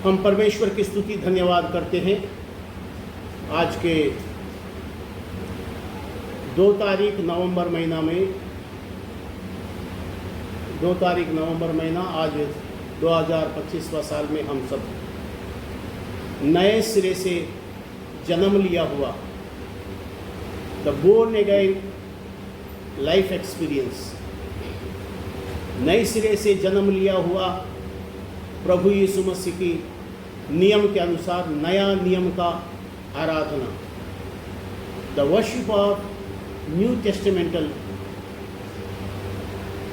हम परमेश्वर की स्तुति धन्यवाद करते हैं। आज के 2 तारीख नवंबर महीना में 2 तारीख नवंबर महीना आज 2025वां साल में हम सब नए सिरे से जन्म लिया हुआ the born again life experience, नए सिरे से जन्म लिया हुआ प्रभु यीशु मसीह की नियम के अनुसार नया नियम का आराधना, the worship of new testamental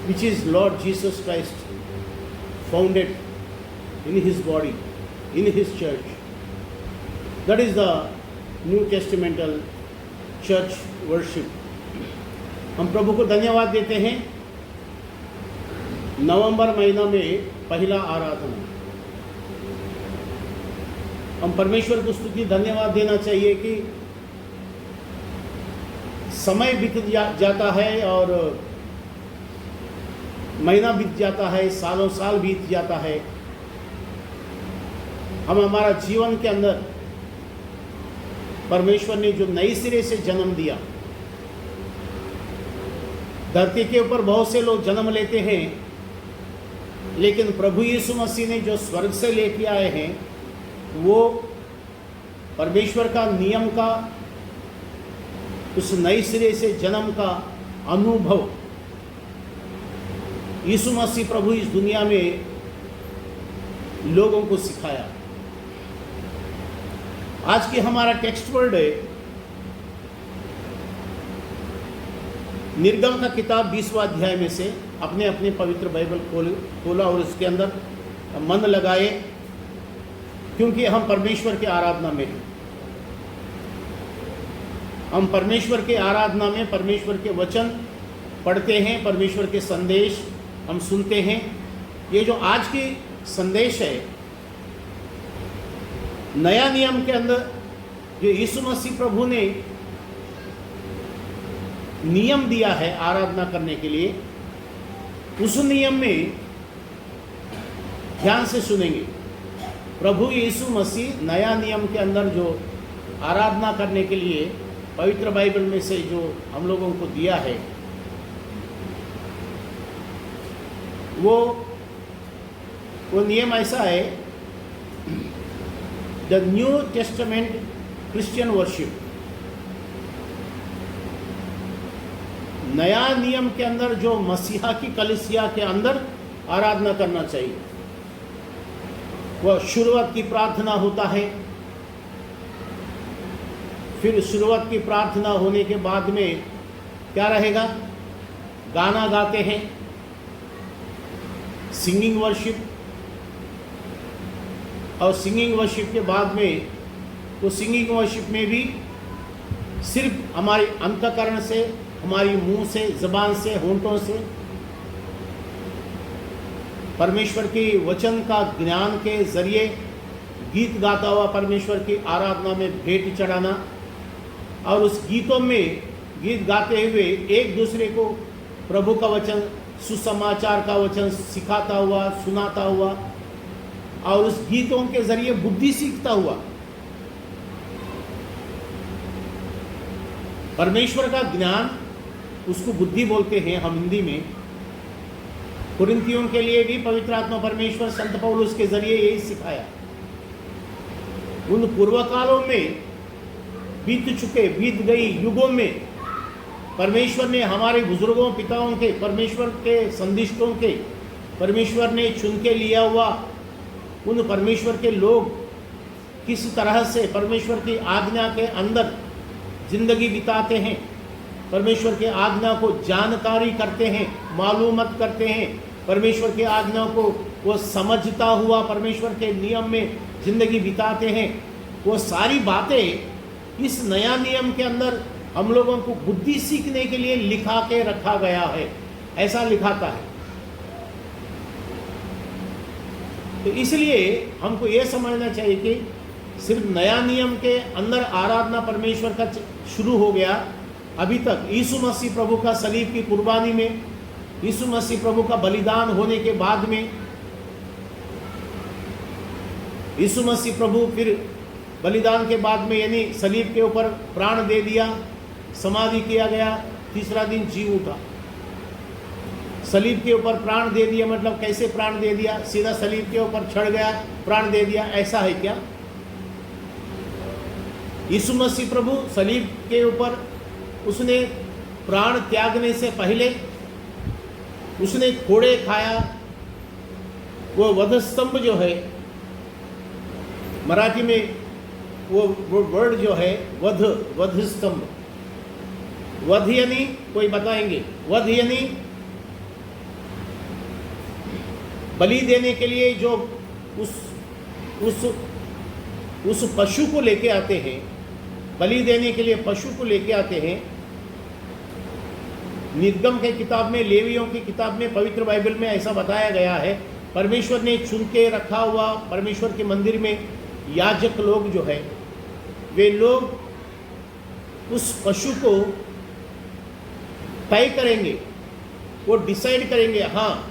which is Lord Jesus Christ founded in his body, in his church. That is the New Testamental church worship. हम प्रभु को धन्यवाद देते हैं। नवंबर महीना में पहला आराधना, हम परमेश्वर को स्तुति धन्यवाद देना चाहिए कि समय बीत जाता है और महीना बीत जाता है, सालों साल बीत जाता है। हम हमारा जीवन के अंदर परमेश्वर ने जो नई सिरे से जन्म दिया, धरती के ऊपर बहुत से लोग जन्म लेते हैं, लेकिन प्रभु यीशु मसीह ने जो स्वर्ग से लेके आए हैं वो परमेश्वर का नियम का, उस नई सिरे से जन्म का अनुभव यीशु मसीह प्रभु इस दुनिया में लोगों को सिखाया। आज की हमारा टेक्स्ट वर्ड है निर्गम का किताब 20वां अध्याय में से। अपने अपने पवित्र बाइबल खोला और उसके अंदर मन लगाए, क्योंकि हम परमेश्वर के आराधना में हैं। हम परमेश्वर के आराधना में परमेश्वर के वचन पढ़ते हैं, परमेश्वर के संदेश हम सुनते हैं। ये जो आज की संदेश है, नया नियम के अंदर जो यीशु मसीह प्रभु ने नियम दिया है आराधना करने के लिए, उस नियम में ध्यान से सुनेंगे। प्रभु यीशु मसीह नया नियम के अंदर जो आराधना करने के लिए पवित्र बाइबल में से जो हम लोगों को दिया है, वो नियम ऐसा है, the new testament Christian worship. नया नियम के अंदर जो मसीहा की कलीसिया के अंदर आराधना करना चाहिए, वह शुरुआत की प्रार्थना होता है। फिर शुरुआत की प्रार्थना होने के बाद में क्या रहेगा? गाना गाते हैं, सिंगिंग वर्शिप। और सिंगिंग वर्शिप के बाद में वो सिंगिंग वर्शिप में भी सिर्फ हमारी अंतःकरण से, हमारी मुंह से, जबान से, होंठों से परमेश्वर के वचन का ज्ञान के जरिए गीत गाता हुआ परमेश्वर की आराधना में भेंट चढ़ाना, और उस गीतों में गीत गाते हुए एक दूसरे को प्रभु का वचन, सुसमाचार का वचन सिखाता हुआ, सुनाता हुआ, और उस गीतों के जरिए बुद्धि सीखता हुआ परमेश्वर का ज्ञान, उसको बुद्धि बोलते हैं हम हिंदी में। कुरिन्थियों के लिए भी पवित्र आत्मा परमेश्वर संत पौलुस के जरिए यही सिखाया। उन पूर्व कालों में बीत गई युगों में परमेश्वर ने हमारे बुजुर्गों, पिताओं के, परमेश्वर के संदिष्टों के, परमेश्वर ने चुन के लिया हुआ उन परमेश्वर के लोग किस तरह से परमेश्वर की आज्ञा के अंदर जिंदगी बिताते हैं, परमेश्वर के आज्ञा को जानकारी करते हैं, मालूमत करते हैं, परमेश्वर के आज्ञा को वो समझता हुआ परमेश्वर के नियम में जिंदगी बिताते हैं। वो सारी बातें इस नया नियम के अंदर हम लोगों को बुद्धि सीखने के लिए लिखा के रखा गया है, ऐसा लिखाता है। तो इसलिए हमको ये समझना चाहिए कि सिर्फ नया नियम के अंदर आराधना परमेश्वर का शुरू हो गया। अभी तक यीशु मसीह प्रभु का सलीब की कुर्बानी में, यीशु मसीह प्रभु का बलिदान होने के बाद में यीशु मसीह प्रभु फिर बलिदान के बाद में यानी सलीब के ऊपर प्राण दे दिया, समाधि किया गया, तीसरा दिन जी उठा। सलीब के ऊपर प्राण दे दिया मतलब कैसे प्राण दे दिया? सीधा सलीब के ऊपर चढ़ गया, प्राण दे दिया, ऐसा है क्या? यीशु मसीह प्रभु सलीब के ऊपर उसने प्राण त्यागने से पहले उसने कोड़े खाया। वो वधस्तंभ जो है, मराठी में वो वर्ड जो है वध स्तंभ, वध यानी कोई बताएंगे, वध यानी बलि देने के लिए जो उस पशु को लेके आते हैं, बलि देने के लिए पशु को लेके आते हैं। निर्गम के किताब में, लेवियों की किताब में, पवित्र बाइबल में ऐसा बताया गया है, परमेश्वर ने चुन के रखा हुआ परमेश्वर के मंदिर में याजक लोग जो है, वे लोग उस पशु को तय करेंगे, वो डिसाइड करेंगे, हाँ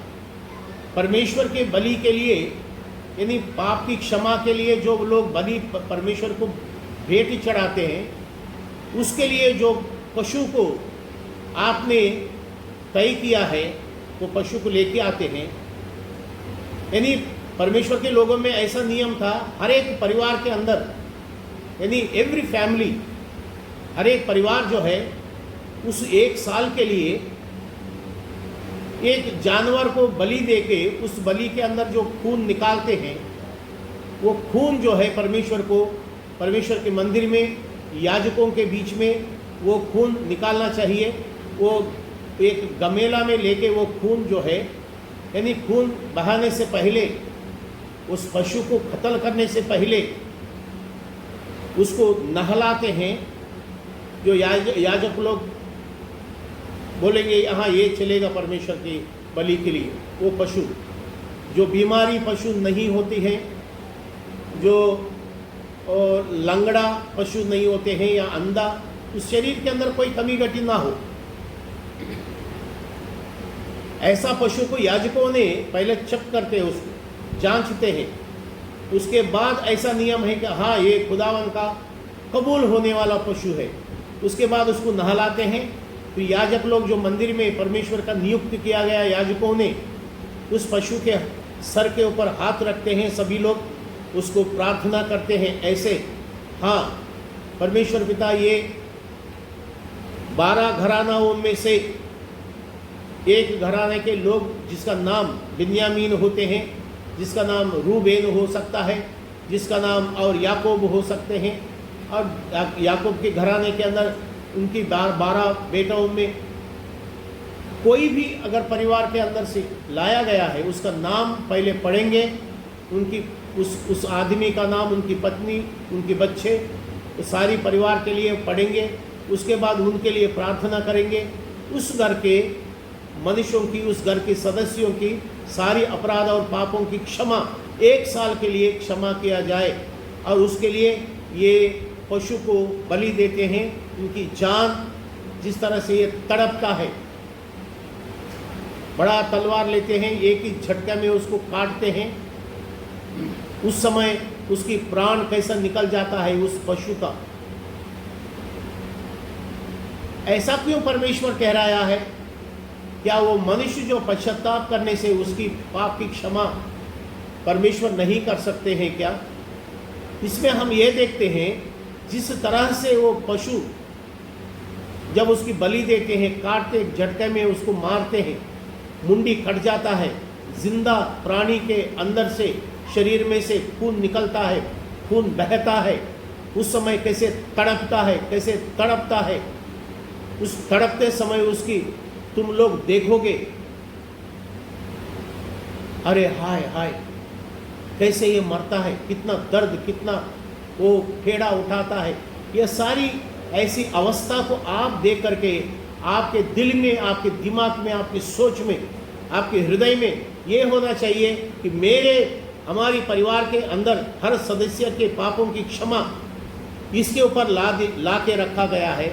परमेश्वर के बलि के लिए यानी पाप की क्षमा के लिए जो लोग बलि परमेश्वर को भेंट चढ़ाते हैं, उसके लिए जो पशु को आपने तय किया है वो पशु को लेके आते हैं। यानी परमेश्वर के लोगों में ऐसा नियम था, हर एक परिवार के अंदर यानी एवरी फैमिली, हर एक परिवार जो है उस एक साल के लिए एक जानवर को बलि देके उस बलि के अंदर जो खून निकालते हैं, वो खून जो है परमेश्वर के मंदिर में याजकों के बीच में वो खून निकालना चाहिए। वो एक गमेला में लेके वो खून जो है यानी खून बहाने से पहले, उस पशु को कत्ल करने से पहले उसको नहलाते हैं। जो याजक लोग बोलेंगे यहाँ ये चलेगा परमेश्वर की बलि के लिए, वो पशु जो बीमारी पशु नहीं होती है, जो लंगड़ा पशु नहीं होते हैं या अंधा, उस शरीर के अंदर कोई कमी घटी ना हो, ऐसा पशु को याजकों ने पहले चेक करते हैं, उसको जांचते हैं। उसके बाद ऐसा नियम है कि हाँ ये खुदावन का कबूल होने वाला पशु है, उसके बाद उसको नहलाते हैं। तो याजक लोग जो मंदिर में परमेश्वर का नियुक्त किया गया याजकों ने उस पशु के सर के ऊपर हाथ रखते हैं, सभी लोग उसको प्रार्थना करते हैं ऐसे, हाँ परमेश्वर पिता ये 12 घरानाओं में से एक घराने के लोग जिसका नाम बिन्यामीन होते हैं, जिसका नाम रूबेन हो सकता है, जिसका नाम और याकूब हो सकते हैं, और याकूब के घराने के अंदर उनकी 12 बेटाओं में कोई भी अगर परिवार के अंदर से लाया गया है उसका नाम पहले पढ़ेंगे, उनकी उस आदमी का नाम, उनकी पत्नी, उनके बच्चे, तो सारी परिवार के लिए पढ़ेंगे। उसके बाद उनके लिए प्रार्थना करेंगे, उस घर के मनुष्यों की, उस घर के सदस्यों की सारी अपराध और पापों की क्षमा 1 साल के लिए क्षमा किया जाए। और उसके लिए ये पशु को बलि देते हैं। उनकी जान जिस तरह से ये तड़पता है, बड़ा तलवार लेते हैं, एक ही झटके में उसको काटते हैं, उस समय उसकी प्राण कैसा निकल जाता है उस पशु का। ऐसा क्यों परमेश्वर कह रहा है? क्या वो मनुष्य जो पश्चाताप करने से उसकी पाप की क्षमा परमेश्वर नहीं कर सकते हैं क्या? इसमें हम ये देखते हैं जिस तरह से वो पशु जब उसकी बलि देते हैं, काटते झटके में उसको मारते हैं, मुंडी कट जाता है, जिंदा प्राणी के अंदर से शरीर में से खून निकलता है, खून बहता है, उस समय कैसे तड़पता है, कैसे तड़पता है। उस तड़पते समय उसकी तुम लोग देखोगे, अरे हाय हाय कैसे ये मरता है, कितना दर्द, कितना वो फेड़ा उठाता है। ये सारी ऐसी अवस्था को आप देख करके आपके दिल में, आपके दिमाग में, आपकी सोच में, आपके हृदय में ये होना चाहिए कि हमारी परिवार के अंदर हर सदस्य के पापों की क्षमा इसके ऊपर ला के रखा गया है।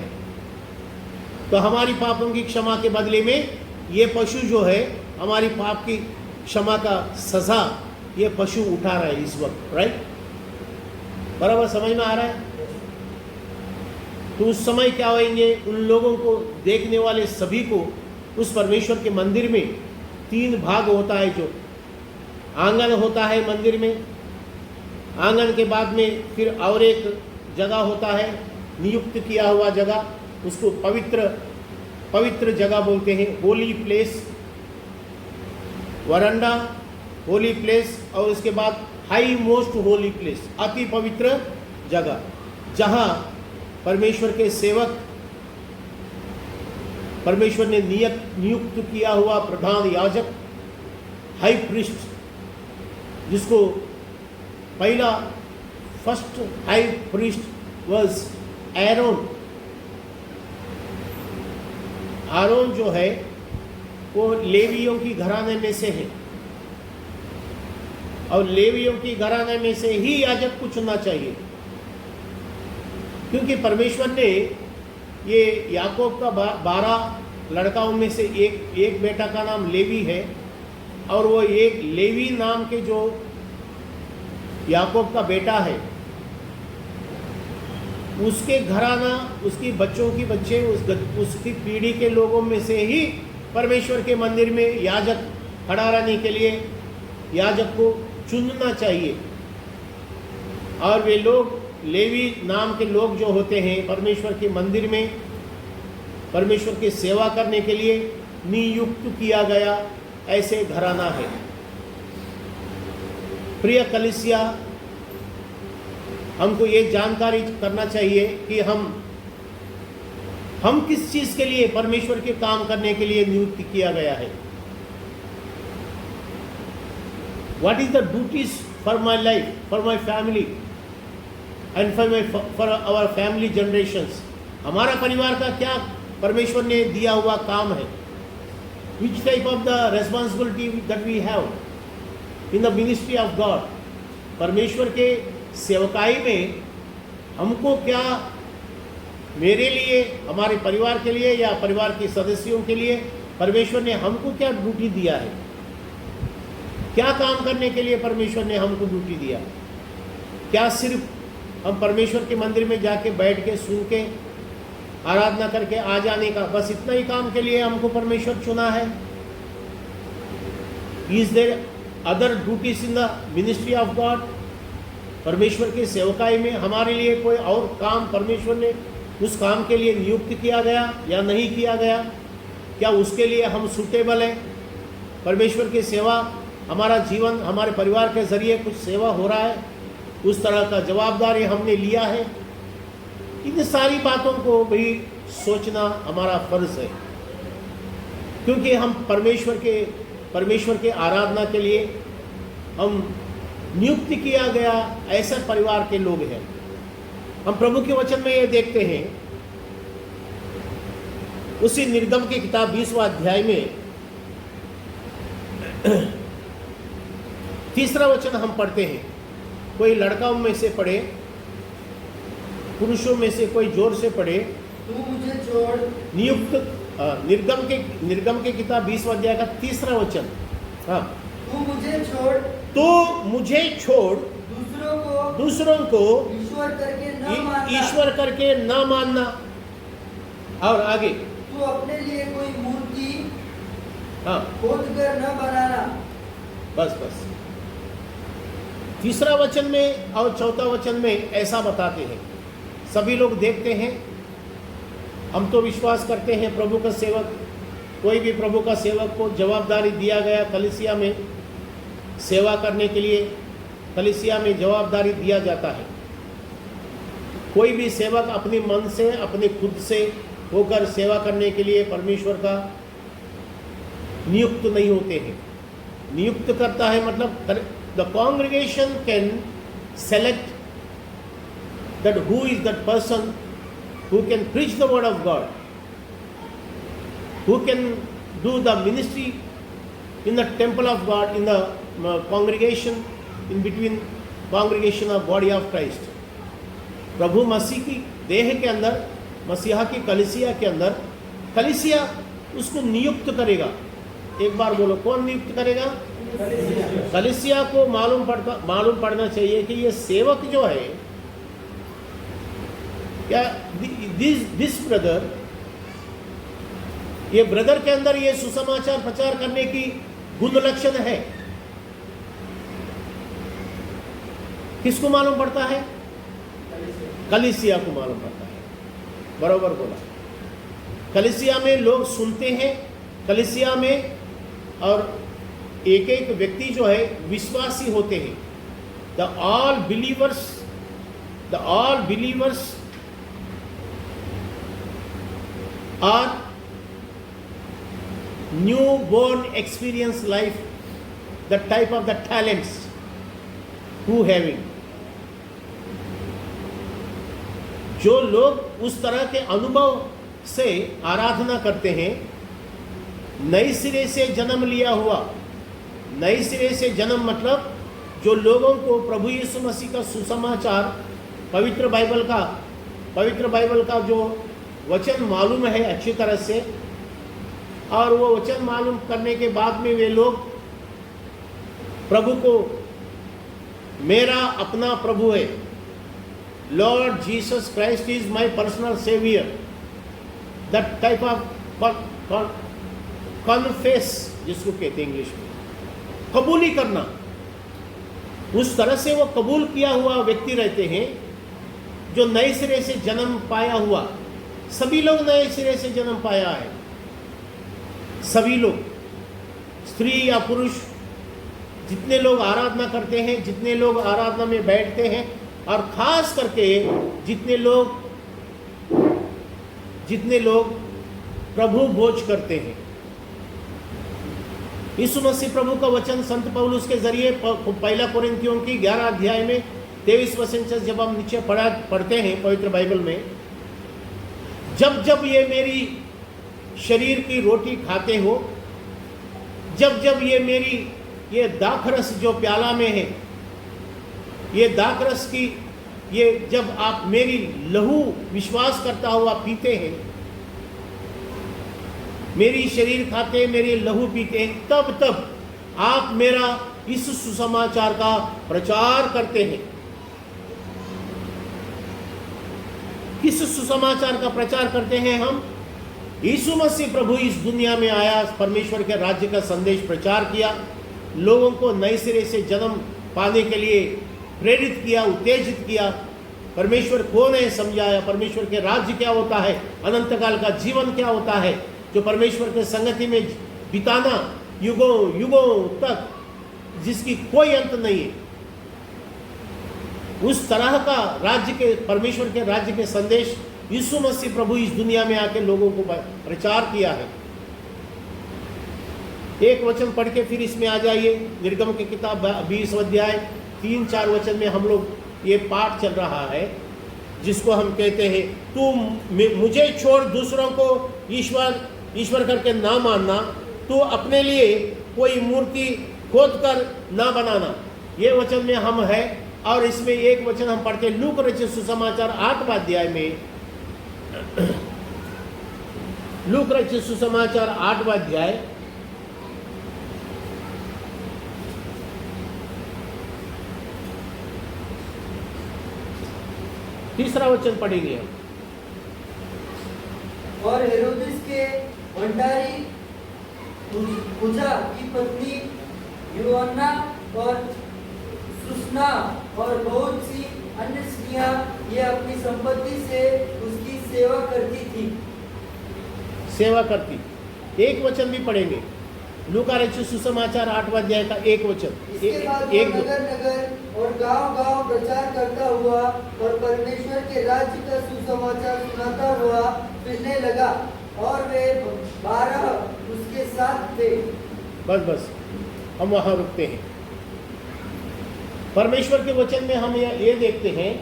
तो हमारी पापों की क्षमा के बदले में ये पशु जो है हमारी पाप की क्षमा का सज़ा ये पशु उठा रहा है इस वक्त, राइट। बराबर समझ में आ रहा है? तो उस समय क्या होंगे, उन लोगों को देखने वाले सभी को उस परमेश्वर के मंदिर में 3 भाग होता है। जो आंगन होता है मंदिर में, आंगन के बाद में फिर और एक जगह होता है नियुक्त किया हुआ जगह, उसको पवित्र जगह बोलते हैं, होली प्लेस, वरांडा होली प्लेस, और उसके बाद हाई मोस्ट होली प्लेस, अति पवित्र जगह, जहां परमेश्वर के सेवक, परमेश्वर ने नियुक्त किया हुआ प्रधान याजक, हाई प्रीस्ट, जिसको पहला first high priest was Aaron. Aaron जो है वो लेवियों की घराने में से है, और लेवियों की घराने में से ही याजक को चुनना चाहिए, क्योंकि परमेश्वर ने ये याकूब का 12 लड़काओं में से एक बेटा का नाम लेवी है, और वो एक लेवी नाम के जो याकूब का बेटा है, उसके घराना, उसकी बच्चों की बच्चे, उसकी पीढ़ी के लोगों में से ही परमेश्वर के मंदिर में याजक खड़ा रहने के लिए याजक को चुनना चाहिए। और वे लोग लेवी नाम के लोग जो होते हैं, परमेश्वर के मंदिर में परमेश्वर की सेवा करने के लिए नियुक्त किया गया ऐसे घराना है। प्रिय कलीसिया, हमको ये जानकारी करना चाहिए कि हम किस चीज के लिए परमेश्वर के काम करने के लिए नियुक्त किया गया है। What is the duties for my life, for my family and for our family generations? हमारा परिवार का क्या परमेश्वर ने दिया हुआ काम है? Which type of the responsibility that we have in the ministry of God? परमेश्वर के सेवकाई में हमको क्या, मेरे लिए, हमारे परिवार के लिए या परिवार के सदस्यों के लिए परमेश्वर ने हमको क्या ड्यूटी दिया है? क्या काम करने के लिए परमेश्वर ने हमको ड्यूटी दिया? क्या सिर्फ हम परमेश्वर के मंदिर में जाके बैठ के सुन के आराधना करके आ जाने का, बस इतना ही काम के लिए हमको परमेश्वर चुना है? Is there other duties in the ministry of God? परमेश्वर की सेवकाई में हमारे लिए कोई और काम परमेश्वर ने उस काम के लिए नियुक्त किया गया या नहीं किया गया? क्या उसके लिए हम सूटेबल हैं? परमेश्वर की सेवा, हमारा जीवन, हमारे परिवार के जरिए कुछ सेवा हो रहा है, उस तरह का जवाबदारी हमने लिया है? इन सारी बातों को भी सोचना हमारा फर्ज है, क्योंकि हम परमेश्वर के आराधना के लिए हम नियुक्त किया गया ऐसा परिवार के लोग हैं। हम प्रभु के वचन में ये देखते हैं, उसी निर्गम की किताब 20वां अध्याय में 3रा वचन हम पढ़ते हैं। कोई लड़काओं में से पढ़े, पुरुषों में से कोई जोर से पढ़े। तू मुझे छोड़, नियुक्त, निर्गम के किताब 20वां अध्याय का 3रा वचन। हाँ, तू मुझे छोड़, तो मुझे छोड़ दूसरों को ईश्वर करके न मानना। और आगे, तू अपने लिए कोई मूर्ति हाँ खोद कर न बनाना। बस 3रा वचन में और 4था वचन में ऐसा बताते हैं। सभी लोग देखते हैं, हम तो विश्वास करते हैं प्रभु का सेवक, कोई भी प्रभु का सेवक को जवाबदारी दिया गया कलीसिया में सेवा करने के लिए, कलीसिया में जवाबदारी दिया जाता है। कोई भी सेवक अपने मन से, अपने खुद से होकर सेवा करने के लिए परमेश्वर का नियुक्त नहीं होते हैं। नियुक्त करता है मतलब the congregation can select that who is that person who can preach the word of God, who can do the ministry in the temple of God, in the congregation, in between congregation of body of Christ. प्रभु मसीह की देह के अंदर, मसीहा की कलीसिया के अंदर, कलीसिया उसको नियुक्त करेगा। एक बार बोलो, कौन नियुक्त करेगा? कलीसिया को मालूम पड़ना चाहिए कि ये सेवक जो है क्या दिस ब्रदर, ये ब्रदर के अंदर ये सुसमाचार प्रचार करने की गुण लक्षण है? किसको मालूम पड़ता है? कलीसिया को मालूम पड़ता है। बरोबर बोला। कलीसिया में लोग सुनते हैं, कलीसिया में, और एक एक व्यक्ति जो है विश्वासी होते हैं। The all believers are new born experience life, the type of the talents who having. जो लोग उस तरह के अनुभव से आराधना करते हैं, नए सिरे से जन्म लिया हुआ, नए सिरे से जन्म मतलब जो लोगों को प्रभु यीशु मसीह का सुसमाचार, पवित्र बाइबल का जो वचन मालूम है अच्छी तरह से, और वो वचन मालूम करने के बाद में वे लोग प्रभु को मेरा अपना प्रभु है, Lord Jesus Christ is my personal saviour, that type of confess जिसको कहते हैं इंग्लिश में, कबूली करना, उस तरह से वो कबूल किया हुआ व्यक्ति रहते हैं जो नए सिरे से जन्म पाया हुआ। सभी लोग नए सिरे से जन्म पाया है, सभी लोग, स्त्री या पुरुष, जितने लोग आराधना करते हैं, जितने लोग आराधना में बैठते हैं, और खास करके जितने लोग प्रभु भोज करते हैं। यीशु मसीह प्रभु का वचन संत पौलुस के जरिए पहला कोरिन्थियों की 11 अध्याय में 23 वचन से जब हम नीचे पढ़ते हैं पवित्र बाइबल में, जब जब ये मेरी शरीर की रोटी खाते हो, जब जब ये मेरी ये दाखरस जो प्याला में है, ये दाखरस की ये जब आप मेरी लहू विश्वास करता हुआ पीते हैं, मेरी शरीर खाते, मेरी लहू पीते हैं, तब तब आप मेरा इस सुसमाचार का प्रचार करते हैं। किस सुसमाचार का प्रचार करते हैं हम? यीशु मसीह प्रभु इस दुनिया में आया, परमेश्वर के राज्य का संदेश प्रचार किया, लोगों को नए सिरे से जन्म पाने के लिए प्रेरित किया, उत्तेजित किया, परमेश्वर कौन है समझाया, परमेश्वर के राज्य क्या होता है, अनंत काल का जीवन क्या होता है, जो परमेश्वर के संगति में बिताना युगों युगों तक, जिसकी कोई अंत नहीं है, उस तरह का राज्य के, परमेश्वर के राज्य के संदेश यीशु मसीह प्रभु इस दुनिया में आके लोगों को प्रचार किया है। एक वचन पढ़ के फिर इसमें आ जाइए। निर्गम की किताब 20 अध्याय 3-4 वचन में हम लोग ये पाठ चल रहा है, जिसको हम कहते हैं, तू मुझे छोड़ दूसरों को ईश्वर करके ना मानना, तू अपने लिए कोई मूर्ति खोद कर ना बनाना। ये वचन में हम है। और इसमें एक वचन हम पढ़ते लूक रचित सुसमाचार 8वां अध्याय में, लूक रचित सुसमाचार 8वां अध्याय 3रा वचन पढ़ेंगे हम। और हेरोदिस के भंडारी उजा की पत्नी यूहन्ना और सुसना और बहुत सी अन्य स्त्रियां ये अपनी संपत्ति से उसकी सेवा करती थी। सेवा करती। एक वचन भी पढ़ेंगे, लूका रचित सुसमाचार 8वां अध्याय का एक वचन। इसके बाद वो नगर नगर और गांव-गांव प्रचार करता हुआ और परमेश्वर के राज्य का सुसमाचार सुनाता हुआ फिरने लगा, और वे 12 उसके साथ थे। बस हम वहां रुकते हैं। परमेश्वर के वचन में हम ये देखते हैं,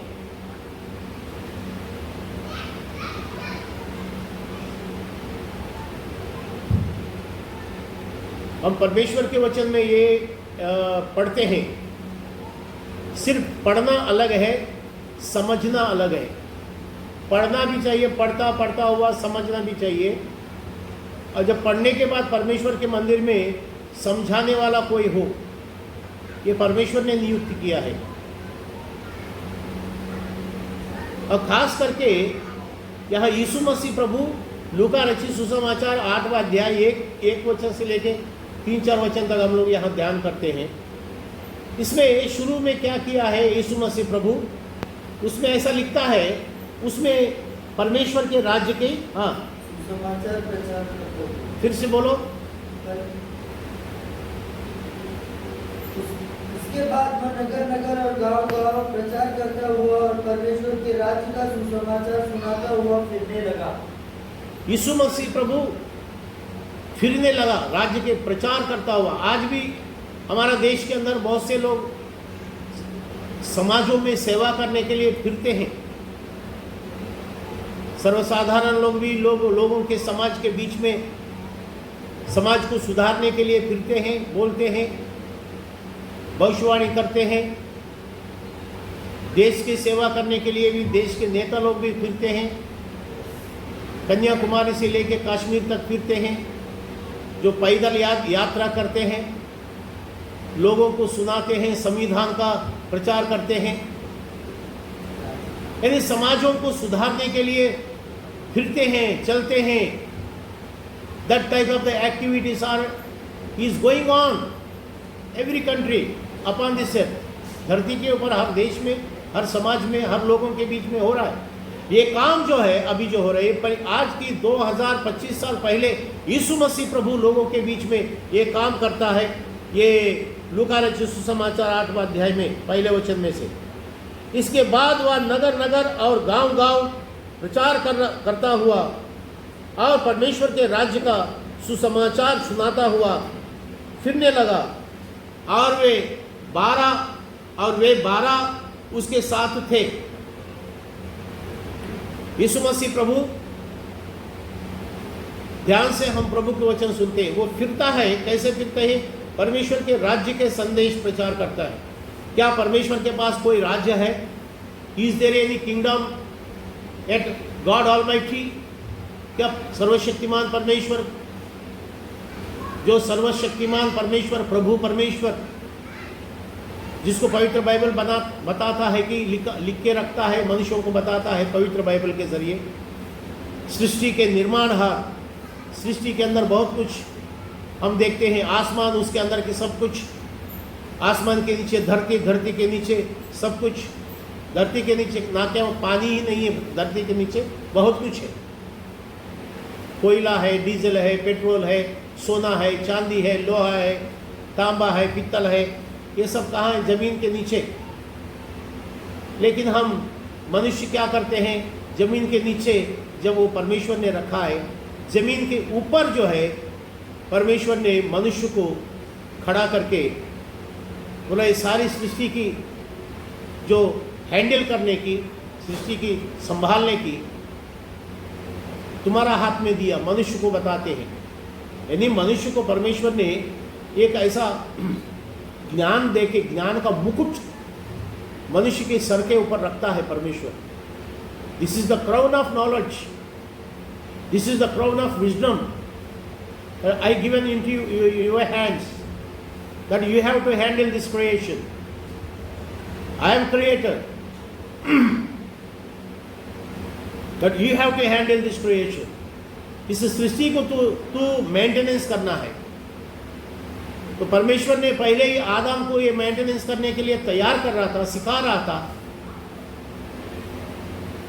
हम परमेश्वर के वचन में ये पढ़ते हैं। सिर्फ पढ़ना अलग है, समझना अलग है। पढ़ना भी चाहिए, पढ़ता हुआ समझना भी चाहिए। और जब पढ़ने के बाद परमेश्वर के मंदिर में समझाने वाला कोई हो, ये परमेश्वर ने नियुक्त किया है। और खास करके यहाँ यीशु मसीह प्रभु लूका रचित सुसमाचार 8वां अध्याय 1 वचन से लेके 3-4 वचन तक हम लोग यहाँ ध्यान करते हैं। इसमें शुरू में क्या किया है यीशु मसीह प्रभु, उसमें ऐसा लिखता है, उसमें परमेश्वर के राज्य के सुसमाचार प्रचार करता हुआ। फिर से बोलो। उसके बाद वह नगर नगर और गांव गांव प्रचार करता हुआ और परमेश्वर के राज्य का सुसमाचार सुनाता हुआ फिरने लगा। यीशु मसीह प्रभु फिरने लगा, राज्य के प्रचार करता हुआ। आज भी हमारा देश के अंदर बहुत से लोग समाजों में सेवा करने के लिए फिरते हैं। सर्वसाधारण लोग भी लोगों के समाज के बीच में समाज को सुधारने के लिए फिरते हैं, बोलते हैं, भविष्यवाणी करते हैं। देश की सेवा करने के लिए भी देश के नेता लोग भी फिरते हैं। कन्याकुमारी से लेकर कश्मीर तक फिरते हैं, जो पैदल यात्रा करते हैं, लोगों को सुनाते हैं, संविधान का प्रचार करते हैं। यानी समाजों को सुधारने के लिए फिरते हैं, चलते हैं। That type of the activities is going on every country upon this earth. धरती के ऊपर हर देश में, हर समाज में, हर लोगों के बीच में हो रहा है ये काम जो है। अभी जो हो रहा है आज की 2025 साल पहले यीशु मसीह प्रभु लोगों के बीच में ये काम करता है। ये लूका रचित सुसमाचार 8वां अध्याय में पहले वचन में से। इसके बाद वह नगर नगर और गांव गांव प्रचार करता हुआ और परमेश्वर के राज्य का सुसमाचार सुनाता हुआ फिरने लगा। और वे 12 उसके साथ थे। यीशु मसीह प्रभु, ध्यान से हम प्रभु के वचन सुनते हैं। वो फिरता है, कैसे फिरते हैं? परमेश्वर के राज्य के संदेश प्रचार करता है। क्या परमेश्वर के पास कोई राज्य है? Is there any kingdom at God almighty? क्या सर्वशक्तिमान परमेश्वर, जो सर्वशक्तिमान परमेश्वर, प्रभु परमेश्वर, जिसको पवित्र बाइबल बताता है कि लिख के रखता है, मनुष्यों को बताता है पवित्र बाइबल के जरिए, सृष्टि के निर्माणहार, सृष्टि के अंदर बहुत कुछ हम देखते हैं। आसमान, उसके अंदर के सब कुछ, आसमान के नीचे धरती, धरती के नीचे सब कुछ, धरती के नीचे ना क्या पानी ही नहीं है, धरती के नीचे बहुत कुछ है। कोयला है, डीजल है, पेट्रोल है, सोना है, चांदी है, लोहा है, तांबा है, पित्तल है, ये सब कहाँ है? जमीन के नीचे। लेकिन हम मनुष्य क्या करते हैं? जमीन के नीचे जब वो परमेश्वर ने रखा है, जमीन के ऊपर जो है परमेश्वर ने मनुष्य को खड़ा करके बोला ये सारी सृष्टि की जो हैंडल करने की, सृष्टि की संभालने की तुम्हारा हाथ में दिया। मनुष्य को बताते हैं, यानी मनुष्य को परमेश्वर ने एक ऐसा ज्ञान दे के, ज्ञान का मुकुट मनुष्य के सर के ऊपर रखता है परमेश्वर। This is the crown of knowledge, this is the crown of wisdom I given in to your hands, that you have to handle this creation. I am creator, that you have to handle this creation. इस सृष्टि को तू maintenance करना है। तो परमेश्वर ने पहले ही आदम को ये मेंटेनेंस करने के लिए तैयार कर रहा था, सिखा रहा था।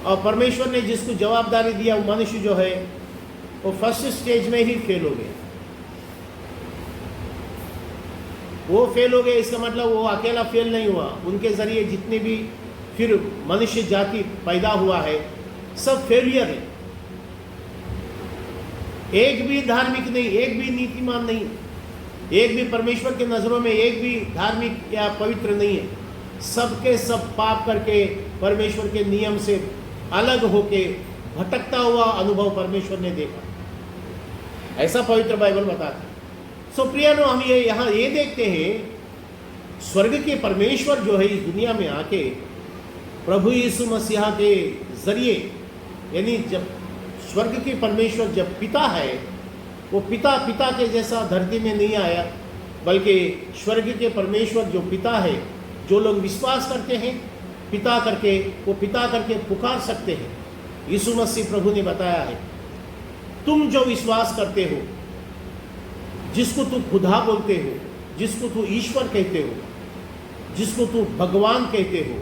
और परमेश्वर ने जिसको जवाबदारी दिया, वो मनुष्य जो है वो फर्स्ट स्टेज में ही फेल हो गया। वो फेल हो गए, इसका मतलब वो अकेला फेल नहीं हुआ, उनके जरिए जितने भी फिर मनुष्य जाति पैदा हुआ है सब फेलियर है। एक भी धार्मिक नहीं, एक भी नीतिमान नहीं, एक भी परमेश्वर के नज़रों में एक भी धार्मिक या पवित्र नहीं है। सबके सब पाप करके परमेश्वर के नियम से अलग होके भटकता हुआ अनुभव परमेश्वर ने देखा। ऐसा पवित्र बाइबल बताता है। सो प्रियानो, हम यहाँ ये देखते हैं, स्वर्ग के परमेश्वर जो है इस दुनिया में आके प्रभु यीशु मसीहा के जरिए, यानी जब स्वर्ग के परमेश्वर जब पिता है, वो पिता के जैसा धरती में नहीं आया, बल्कि स्वर्ग के परमेश्वर जो पिता है, जो लोग विश्वास करते हैं पिता करके, वो पिता करके पुकार सकते हैं। यीशु मसीह प्रभु ने बताया है, तुम जो विश्वास करते हो, जिसको तू खुदा बोलते हो, जिसको तू ईश्वर कहते हो, जिसको तू भगवान कहते हो,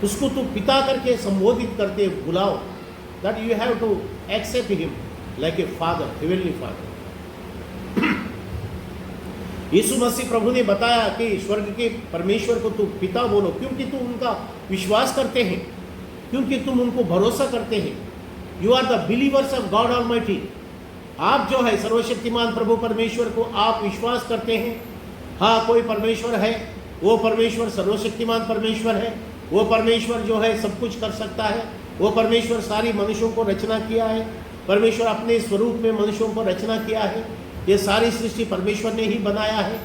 उसको तू पिता करके संबोधित करते बुलाओ, that you have to accept him like a father, heavenly father. Yeshu Masih प्रभु ने बताया कि स्वर्ग के परमेश्वर को तू पिता बोलो, क्योंकि तू उनका विश्वास करते हैं, क्योंकि तुम उनको भरोसा करते हैं। You are the believers of God almighty. आप जो है सर्वशक्तिमान प्रभु परमेश्वर को आप विश्वास करते हैं। हाँ, कोई परमेश्वर है, वो परमेश्वर सर्वशक्तिमान परमेश्वर है, वो परमेश्वर जो है सब कुछ कर सकता है, वो परमेश्वर सारी मनुष्यों को रचना किया है, परमेश्वर अपने स्वरूप में मनुष्यों को रचना किया है, ये सारी सृष्टि परमेश्वर ने ही बनाया है,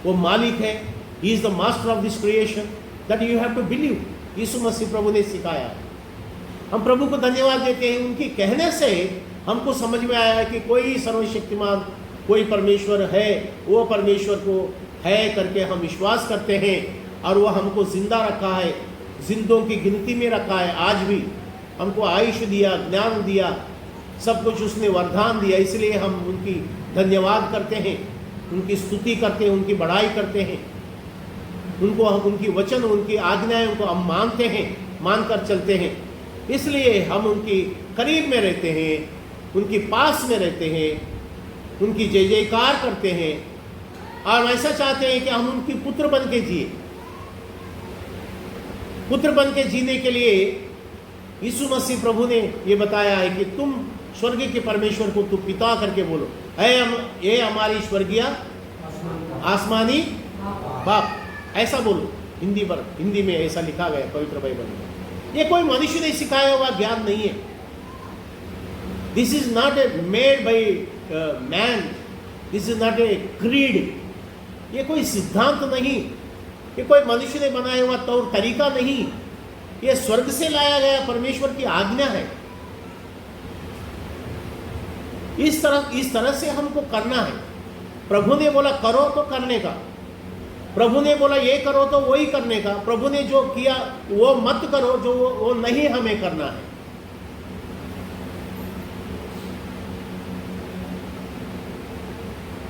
वो मालिक है, he is the master of this creation, that you have to believe. Yeshu Masih प्रभु ने सिखाया है। हम प्रभु को धन्यवाद देते हैं, उनके कहने से हमको समझ में आया है कि कोई सर्वशक्तिमान कोई परमेश्वर है, वो परमेश्वर को है करके हम विश्वास करते हैं, और वो हमको जिंदा रखा है, जिंदों की गिनती में रखा है। आज भी हमको आयुष्य दिया, ज्ञान दिया, सब कुछ उसने वरदान दिया, इसलिए हम उनकी धन्यवाद करते हैं, उनकी स्तुति करते हैं, उनकी बड़ाई करते हैं, उनको हम उनकी वचन, उनकी आज्ञाएं उनको हम मानते हैं, मानकर चलते हैं। इसलिए हम उनकी करीब में रहते हैं, उनके पास में रहते हैं, उनकी जय जयकार करते हैं, और ऐसा चाहते हैं कि हम उनकी पुत्र बन के जिए। पुत्र बन के जीने के लिए यीशु मसीह प्रभु ने ये बताया है कि तुम स्वर्ग के परमेश्वर को तू पिता करके बोलो, ये हमारी स्वर्गीय आसमानी बाप, ऐसा बोलो। हिंदी में ऐसा लिखा गया पवित्र बाइबल में। ये कोई मनुष्य ने सिखाया हुआ ज्ञान नहीं है। This is not a made by man, this is not a creed. ये कोई सिद्धांत नहीं, ये कोई मनुष्य ने बनाया हुआ तौर तरीका नहीं, ये स्वर्ग से लाया गया परमेश्वर की आज्ञा है। इस तरह से हमको करना है। प्रभु ने बोला करो तो करने का, प्रभु ने बोला ये करो तो वही करने का, प्रभु ने जो किया वो मत करो जो वो नहीं हमें करना है।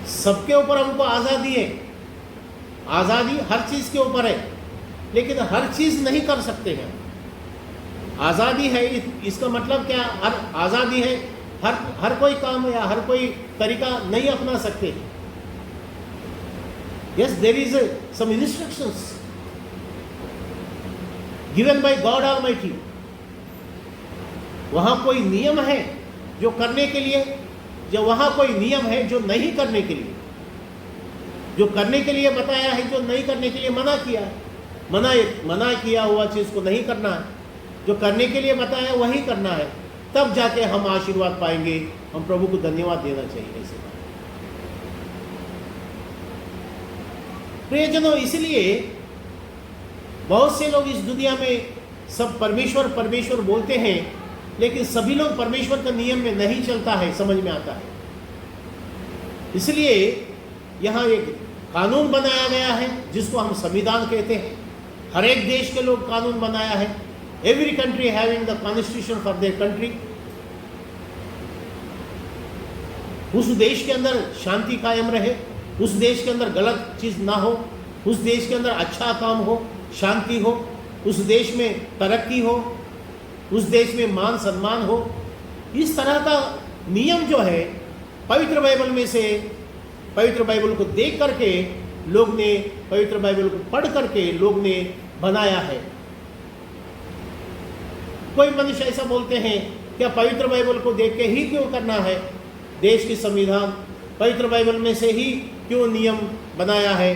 सबके ऊपर हमको आजादी है, आजादी हर चीज के ऊपर है, लेकिन हर चीज नहीं कर सकते हैं। आजादी है, इसका मतलब क्या? हर आजादी है, हर कोई काम या हर कोई तरीका नहीं अपना सकते। Yes, there is some instructions given by God almighty. वहां कोई नियम है जो करने के लिए, जो वहां कोई नियम है जो नहीं करने के लिए, जो करने के लिए बताया है, जो नहीं करने के लिए मना किया है। मना किया हुआ चीज को नहीं करना है, जो करने के लिए बताया वही करना है, तब जाके हम आशीर्वाद पाएंगे। हम प्रभु को धन्यवाद देना चाहिए ऐसे। प्रियजनों, इसलिए बहुत से लोग इस दुनिया में सब परमेश्वर परमेश्वर बोलते हैं, लेकिन सभी लोग परमेश्वर के नियम में नहीं चलता है, समझ में आता है। इसलिए यहाँ एक कानून बनाया गया है जिसको हम संविधान कहते हैं। हर एक देश के लोग कानून बनाया है। Every country having the constitution for their country. उस देश के अंदर शांति कायम रहे, उस देश के अंदर गलत चीज ना हो, उस देश के अंदर अच्छा काम हो, शांति हो, उस देश में तरक्की हो, उस देश में मान सम्मान हो। इस तरह का नियम जो है पवित्र बाइबल में से, पवित्र बाइबल को देख करके लोग ने, पवित्र बाइबल को पढ़ करके लोग ने बनाया है। कोई मनुष्य ऐसा बोलते हैं, क्या पवित्र बाइबल को देख के ही क्यों करना है? देश की संविधान पवित्र बाइबल में से ही क्यों नियम बनाया है?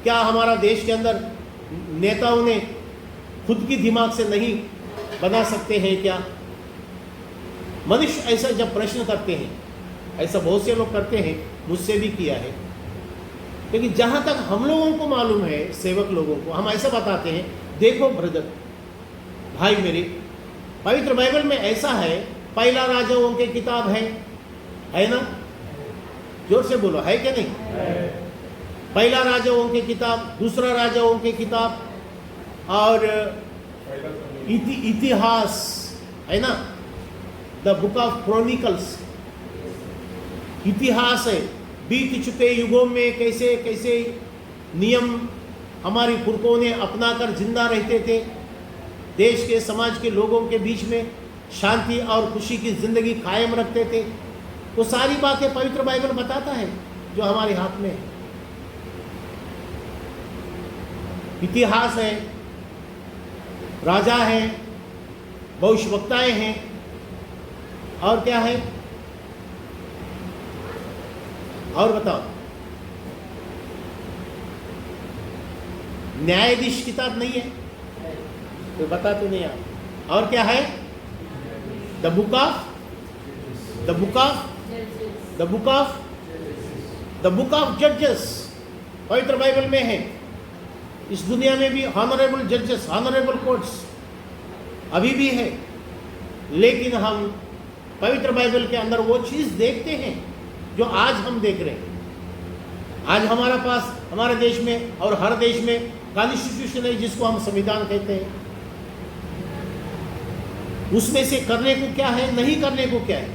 क्या हमारा देश के अंदर नेताओं ने खुद की दिमाग से नहीं बना सकते हैं क्या? मनुष्य ऐसा जब प्रश्न करते हैं, ऐसा बहुत से लोग करते हैं, मुझसे भी किया है, लेकिन जहाँ तक हम लोगों को मालूम है, सेवक लोगों को, हम ऐसा बताते हैं, देखो ब्रदर, भाई मेरे, पवित्र बाइबल में ऐसा है, पहला राजाओं की किताब है ना? जोर से बोलो, है क्या नहीं? पहला राजाओं की किताब, दूसरा राजाओं की किताब, और इतिहास, है ना, द बुक ऑफ क्रॉनिकल्स, इतिहास है, बीत चुके युगों में कैसे कैसे नियम हमारी पुरखों ने अपनाकर जिंदा रहते थे, देश के समाज के लोगों के बीच में शांति और खुशी की जिंदगी कायम रखते थे। वो सारी बातें पवित्र बाइबल बताता है जो हमारे हाथ में है। इतिहास है, राजा है, भविष्यवक्ताएं हैं, और क्या है, और बताओ, न्यायाधीश किताब नहीं है तो बता तो नहीं आप, और क्या है, द बुक ऑफ जजेस पवित्र बाइबल में है। इस दुनिया में भी ऑनरेबल जजेस, ऑनरेबल कोर्ट्स अभी भी है, लेकिन हम पवित्र बाइबल के अंदर वो चीज देखते हैं जो आज हम देख रहे हैं। आज हमारे पास, हमारे देश में और हर देश में कॉन्स्टिट्यूशन है जिसको हम संविधान कहते हैं। उसमें से करने को क्या है, नहीं करने को क्या है,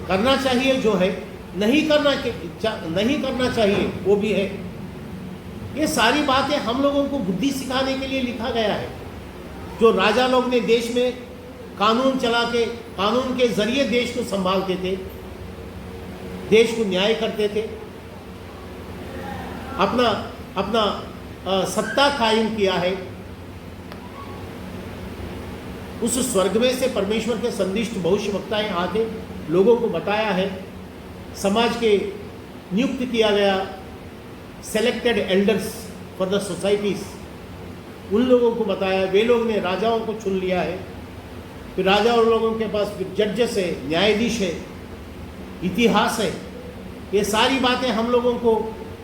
करना चाहिए जो है, नहीं करना चाहिए वो भी है। ये सारी बातें हम लोगों को बुद्धि सिखाने के लिए लिखा गया है। जो राजा लोग ने देश में कानून चला के, कानून के जरिए देश को संभालते थे, देश को न्याय करते थे, अपना सत्ता कायम किया है। उस स्वर्ग में से परमेश्वर के संदिष्ट भविष्यवक्ताएं आके लोगों को बताया है। समाज के नियुक्त किया गया selected elders for the societies, उन लोगों को बताया, वे लोग ने राजाओं को चुन लिया है। फिर राजा और लोगों के पास फिर जजेस है, न्यायाधीश है, इतिहास है। ये सारी बातें हम लोगों को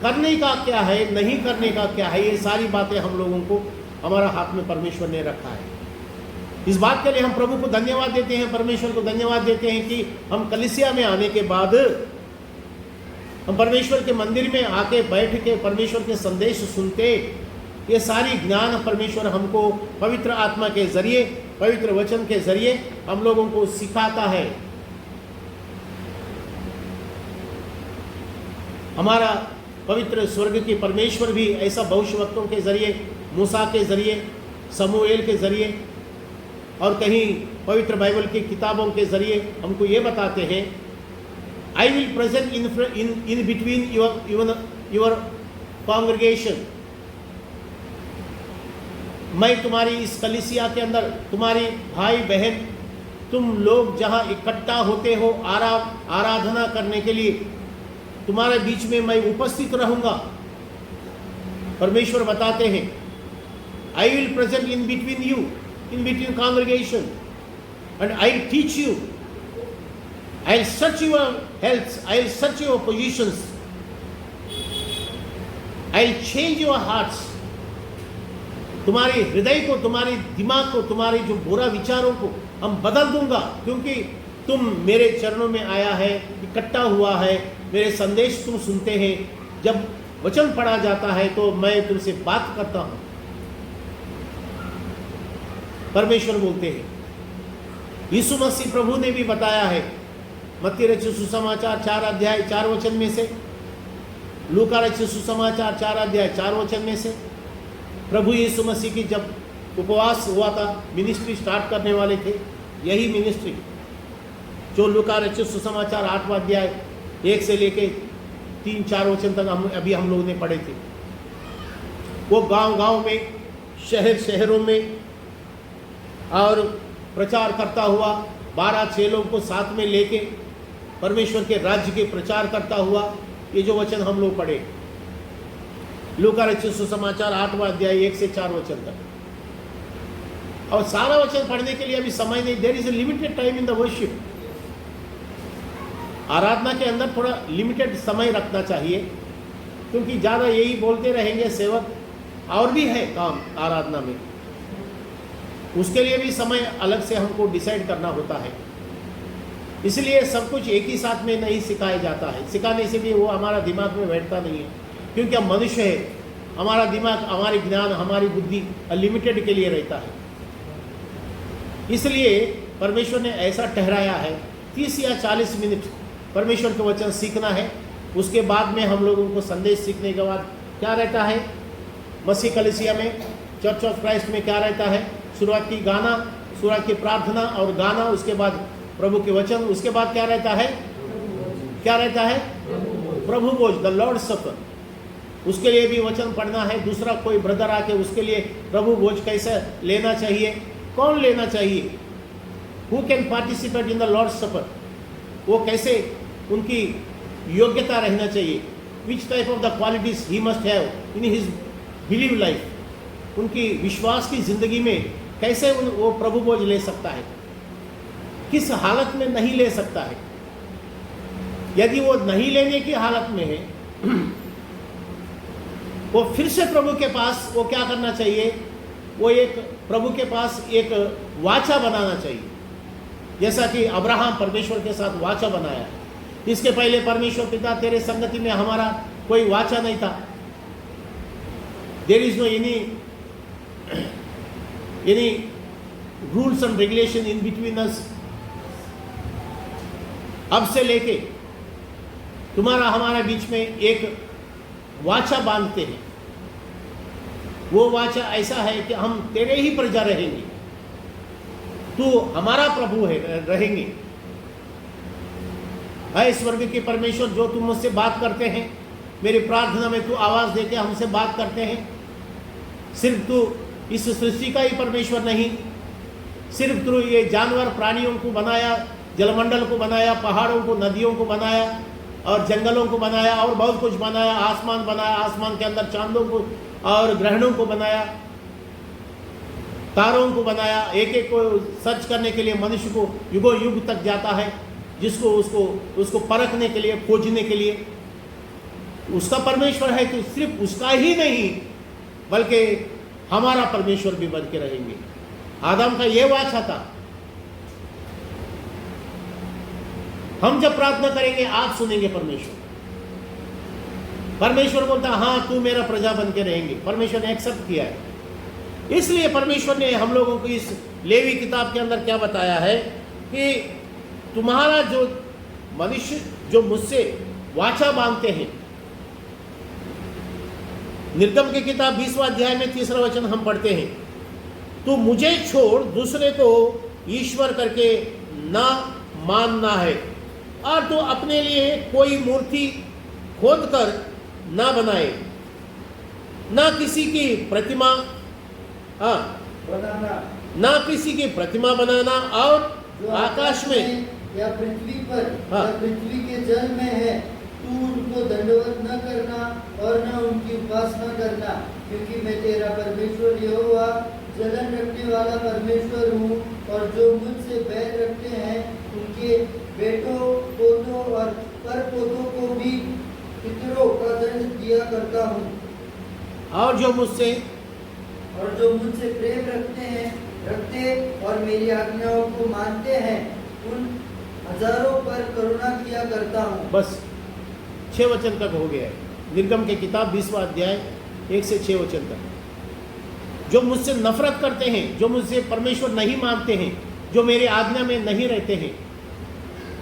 करने का क्या है, नहीं करने का क्या है, ये सारी बातें हम लोगों को हमारा हाथ में परमेश्वर ने रखा है। इस बात के लिए हम प्रभु को धन्यवाद देते हैं, परमेश्वर को धन्यवाद देते हैं कि हम कलीसिया में आने के बाद हम परमेश्वर के मंदिर में आके बैठ के परमेश्वर के संदेश सुनते। ये सारी ज्ञान परमेश्वर हमको पवित्र आत्मा के जरिए, पवित्र वचन के जरिए हम लोगों को सिखाता है। हमारा पवित्र स्वर्ग के परमेश्वर भी ऐसा भविष्यवक्ताओं के जरिए, मूसा के जरिए, समूएल के जरिए और कहीं पवित्र बाइबल की किताबों के जरिए हमको ये बताते हैं, I will present in between your congregation, मैं तुम्हारी इस कलीसिया के अंदर, तुम्हारी भाई बहन, तुम लोग जहाँ इकट्ठा होते हो आराधना करने के लिए, तुम्हारे बीच में मैं उपस्थित रहूंगा। परमेश्वर बताते हैं, I will present in between you, in between congregation, and I'll teach you, I'll search your health, I'll search your positions, I'll change your hearts, तुम्हारे हृदय को, तुम्हारे दिमाग को, तुम्हारे जो बुरा विचारों को हम बदल दूंगा, क्योंकि तुम मेरे चरणों में आया है, इकट्ठा हुआ है, मेरे संदेश तुम सुनते हैं, जब वचन पढ़ा जाता है तो मैं तुमसे बात करता हूं। परमेश्वर बोलते हैं। यीशु मसीह प्रभु ने भी बताया है, मत्ती रचित सुसमाचार 4 अध्याय 4 वचन में से, लूका रचित सुसमाचार 4 अध्याय 4 वचन में से, प्रभु यीशु मसीह की जब उपवास हुआ था, मिनिस्ट्री स्टार्ट करने वाले थे, यही मिनिस्ट्री जो लूका रचित सुसमाचार 8वां अध्याय 1 से लेके 3-4 वचन तक हम लोगों ने पढ़े थे। वो गांव-गांव में, शहरों में और प्रचार करता हुआ 12 लोगों को साथ में लेके परमेश्वर के राज्य के प्रचार करता हुआ, ये जो वचन हम लोग पढ़े, लूका रचित सुसमाचार 8वां अध्याय 1 से 4 वचन तक। और सारा वचन पढ़ने के लिए अभी समय नहीं, there is a limited time in the worship. आराधना के अंदर थोड़ा लिमिटेड समय रखना चाहिए, क्योंकि ज़्यादा यही बोलते रहेंगे सेवक, और भी है काम आराधना में, उसके लिए भी समय अलग से हमको डिसाइड करना होता है। इसलिए सब कुछ एक ही साथ में नहीं सिखाया जाता है, सिखाने से भी वो हमारा दिमाग में बैठता नहीं है, क्योंकि हम मनुष्य है, हमारा दिमाग, हमारी ज्ञान, हमारी बुद्धि लिमिटेड के लिए रहता है। इसलिए परमेश्वर ने ऐसा ठहराया है 30 या 40 मिनट परमेश्वर के वचन सीखना है। उसके बाद में हम लोगों को संदेश सीखने के बाद क्या रहता है, मसीह कलीसिया में, चर्च ऑफ क्राइस्ट में क्या रहता है, शुरुआत की गाना, शुरुआत की प्रार्थना और गाना, उसके बाद प्रभु के वचन, उसके बाद क्या रहता है, क्या रहता है, प्रभु भोज, द लॉर्ड सफर। उसके लिए भी वचन पढ़ना है। दूसरा कोई ब्रदर आके उसके लिए प्रभु भोज कैसे लेना चाहिए, कौन लेना चाहिए, who can participate in the lord supper, वो कैसे उनकी योग्यता रहना चाहिए, which type of the qualities he must have in his believe life, उनकी विश्वास की जिंदगी में कैसे वो प्रभु भोज ले सकता है, किस हालत में नहीं ले सकता है। यदि वो नहीं लेने की हालत में है वो फिर से प्रभु के पास वो क्या करना चाहिए, वो एक प्रभु के पास एक वाचा बनाना चाहिए, जैसा कि अब्राहम परमेश्वर के साथ वाचा बनाया। इसके पहले परमेश्वर पिता तेरे संगति में हमारा कोई वाचा नहीं था। There is no any rules and regulation in between us. अब से लेके तुम्हारा हमारा बीच में एक वाचा बांधते हैं। वो वाचा ऐसा है कि हम तेरे ही प्रजा रहेंगे, तू हमारा प्रभु है, रहेंगे। है स्वर्ग के परमेश्वर, जो तुम मुझसे बात करते हैं, मेरी प्रार्थना में तू आवाज देके हमसे बात करते हैं। सिर्फ तू इस सृष्टि का ही परमेश्वर नहीं, सिर्फ तू ये जानवर प्राणियों को बनाया, जलमंडल को बनाया, पहाड़ों को, नदियों को बनाया और जंगलों को बनाया और बहुत कुछ बनाया, आसमान बनाया, आसमान के अंदर चांदों को और ग्रहणों को बनाया, तारों को बनाया। एक एक को सर्च करने के लिए मनुष्य को युगों युग तक जाता है, जिसको उसको परखने के लिए, खोजने के लिए। उसका परमेश्वर है तो सिर्फ उसका ही नहीं बल्कि हमारा परमेश्वर भी बन के रहेंगे। आदम का ये वाचा था, हम जब प्रार्थना करेंगे आप सुनेंगे परमेश्वर। परमेश्वर बोलता हाँ तू मेरा प्रजा बन के रहेंगे। परमेश्वर ने एक्सेप्ट किया है। इसलिए परमेश्वर ने हम लोगों को इस लेवी किताब के अंदर क्या बताया है कि तुम्हारा जो मनुष्य जो मुझसे वाचा बांधते हैं, निर्गम की किताब 20वां अध्याय में 3रा वचन हम पढ़ते हैं, तो मुझे छोड़ दूसरे को ईश्वर करके ना मानना है और तो अपने लिए कोई मूर्ति खोद कर ना बनाए, ना किसी की प्रतिमा बनाना, ना किसी की प्रतिमा बनाना और जो आकाश में या पृथ्वी पर हाँ। या पृथ्वी के जल में है, तू उनको दंडवत न करना और न उनकी उपासना करना, क्योंकि मैं तेरा परमेश्वर यहोवा जलन रखने वाला परमेश्वर हूँ। और जो मुझसे बैर रखते हैं उनके बेटों, पोतों और पर पोतों को भी पितरों का दंड दिया करता हूँ। और जो मुझसे प्रेम रखते और मेरी आज्ञाओं को मानते हैं, उन हजारों पर करुणा किया करता हूँ। बस 6 वचन तक हो गया है। निर्गम के किताब 20वां अध्याय 1 से 6 वचन तक। जो मुझसे नफरत करते हैं, जो मुझसे परमेश्वर नहीं मानते हैं, जो मेरे आज्ञा में नहीं रहते हैं,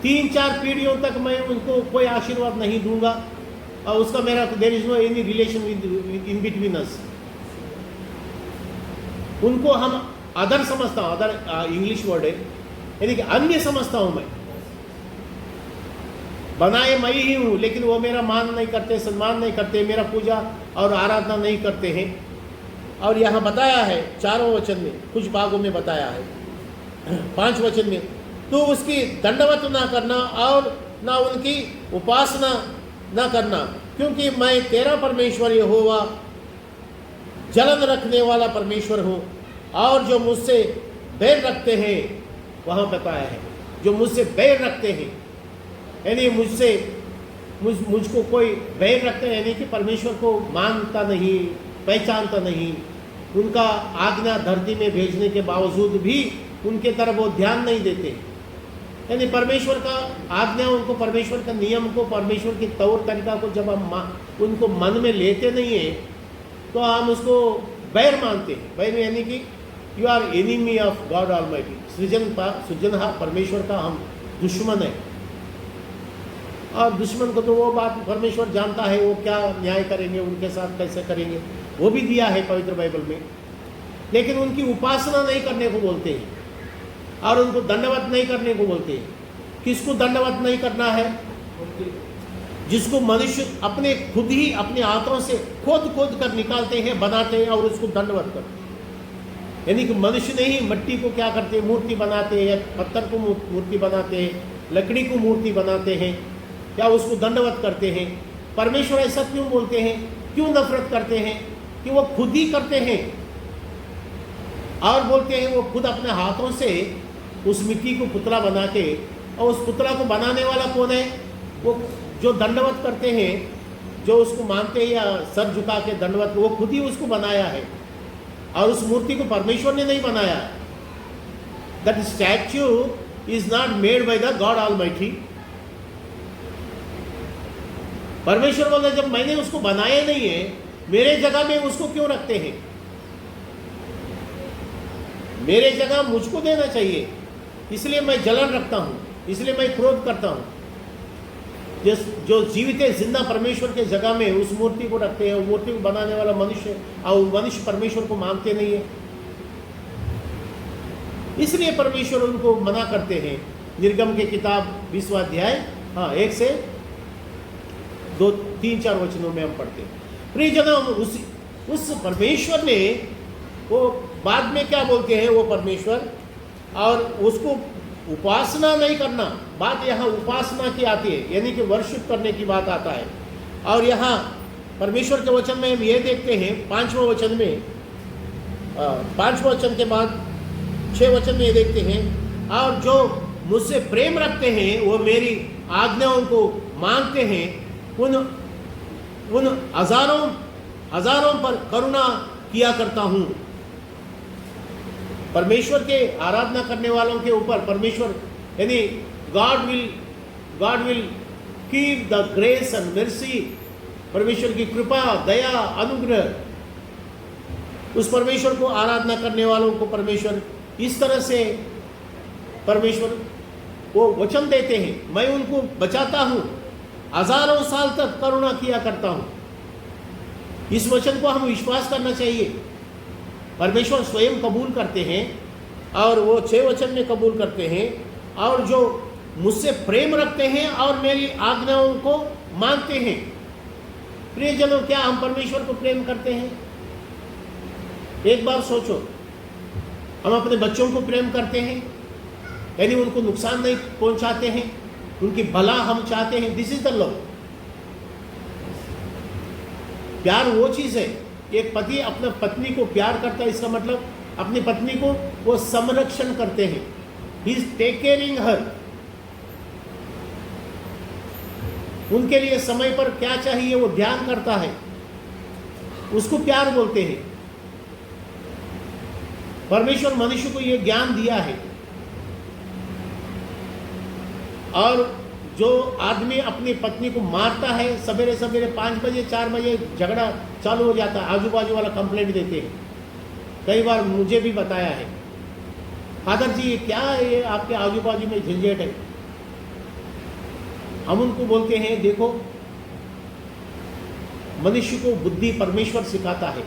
3-4 पीढ़ियों तक मैं उनको कोई आशीर्वाद नहीं दूंगा और उसका मेरा there is no any relation in between us. उनको हम अदर समझता हूँ, अदर इंग्लिश वर्ड है, यानी कि अन्य समझता हूँ मैं। बनाए मैं ही हूँ लेकिन वो मेरा मान नहीं करते, सम्मान नहीं करते, मेरा पूजा और आराधना नहीं करते हैं। और यहाँ बताया है 4वें वचन में, कुछ भागों में बताया है 5 वचन में, तो उसकी दंडवत ना करना और ना उनकी उपासना ना करना, क्योंकि मैं तेरा परमेश्वर यहोवा जलन रखने वाला परमेश्वर हूँ। और जो मुझसे बैर रखते हैं, वहाँ बताया है जो मुझसे बैर रखते हैं, यानी मुझको कोई बैर रखते हैं, यानी कि परमेश्वर को मानता नहीं, पहचानता नहीं, उनका आज्ञा धरती में भेजने के बावजूद भी उनके तरफ वो ध्यान नहीं देते, यानी परमेश्वर का आज्ञा, उनको परमेश्वर का नियम को, परमेश्वर की तौर तरीका को जब हम उनको मन में लेते नहीं है तो हम उसको बैर मानते हैं। बैर यानी कि you are enemy of God almighty. सृजनहार परमेश्वर का हम दुश्मन है, और दुश्मन को तो वो बात परमेश्वर जानता है, वो क्या न्याय करेंगे, उनके साथ कैसे करेंगे, वो भी दिया है पवित्र बाइबल में। लेकिन उनकी उपासना नहीं करने को बोलते हैं और उनको दंडवत नहीं करने को बोलते हैं। किसको दंडवत नहीं करना है? जिसको मनुष्य अपने खुद ही अपने हाथों से खोद कर निकालते हैं, बनाते हैं और उसको दंडवत करते हैं। यानी कि मनुष्य नहीं, मट्टी को क्या करते हैं, मूर्ति बनाते हैं, पत्थर को मूर्ति बनाते हैं, लकड़ी को मूर्ति बनाते हैं, या उसको दंडवत करते हैं। परमेश्वर ऐसा क्यों बोलते हैं, क्यों नफरत करते हैं? कि वो खुद ही करते हैं और बोलते हैं वो खुद अपने हाथों से उस मिट्टी को पुतला बना के, और उस पुतला को बनाने वाला कौन है? वो जो दंडवत करते हैं, जो उसको मानते हैं या सर झुका के दंडवत, वो खुद ही उसको बनाया है और उस मूर्ति को परमेश्वर ने नहीं बनाया। That statue is not made by the God almighty. परमेश्वर बोलते जब मैंने उसको बनाया नहीं है, मेरे जगह में उसको क्यों रखते हैं? मेरे जगह मुझको देना चाहिए, इसलिए मैं जलन रखता हूं, इसलिए मैं क्रोध करता हूं। जो जीवित है जिंदा परमेश्वर के जगह में उस मूर्ति को रखते हैं, मूर्ति को बनाने वाला मनुष्य, और मनुष्य परमेश्वर को मानते नहीं है, इसलिए परमेश्वर उनको मना करते हैं। निर्गम के किताब 20वां अध्याय 1 से 2, 3, 4 वचनों में हम पढ़ते हैं। प्रियजनों, उस परमेश्वर ने वो बाद में क्या बोलते हैं, वो परमेश्वर, और उसको उपासना नहीं करना, बात यहाँ उपासना की आती है, यानी कि वर्शिप करने की बात आता है। और यहाँ परमेश्वर के वचन में हम ये देखते हैं 5वां वचन में, 5वां वचन के बाद 6 वचन में ये देखते हैं, और जो मुझसे प्रेम रखते हैं वो मेरी आज्ञाओं को मानते हैं, उन हजारों पर करुणा किया करता हूँ। परमेश्वर के आराधना करने वालों के ऊपर परमेश्वर, यानी God will keep the grace and mercy, परमेश्वर की कृपा, दया, अनुग्रह, उस परमेश्वर को आराधना करने वालों को परमेश्वर इस तरह से परमेश्वर वो वचन देते हैं, मैं उनको बचाता हूँ, हजारों साल तक करुणा किया करता हूँ। इस वचन को हम विश्वास करना चाहिए। परमेश्वर स्वयं कबूल करते हैं और वो 6 वचन में कबूल करते हैं, और जो मुझसे प्रेम रखते हैं और मेरी आज्ञाओं को मानते हैं। प्रियजनों, क्या हम परमेश्वर को प्रेम करते हैं? एक बार सोचो, हम अपने बच्चों को प्रेम करते हैं, यानी उनको नुकसान नहीं पहुंचाते हैं, उनकी भला हम चाहते हैं। This is the love. प्यार वो चीज है, एक पति अपने पत्नी को प्यार करता है, इसका मतलब अपनी पत्नी को वो संरक्षण करते हैं, ही इज टेक केयरिंग हर। उनके लिए समय पर क्या चाहिए वो ध्यान करता है, उसको प्यार बोलते हैं। परमेश्वर मनुष्य को ये ज्ञान दिया है, और जो आदमी अपनी पत्नी को मारता है, सवेरे सवेरे 5 बजे 4 बजे झगड़ा चालू हो जाता है, आजू बाजू वाला कंप्लेंट देते हैं। कई बार मुझे भी बताया है, फादर जी ये क्या है, ये आपके आजू बाजू में झंझट है। हम उनको बोलते हैं, देखो मनुष्य को बुद्धि परमेश्वर सिखाता है।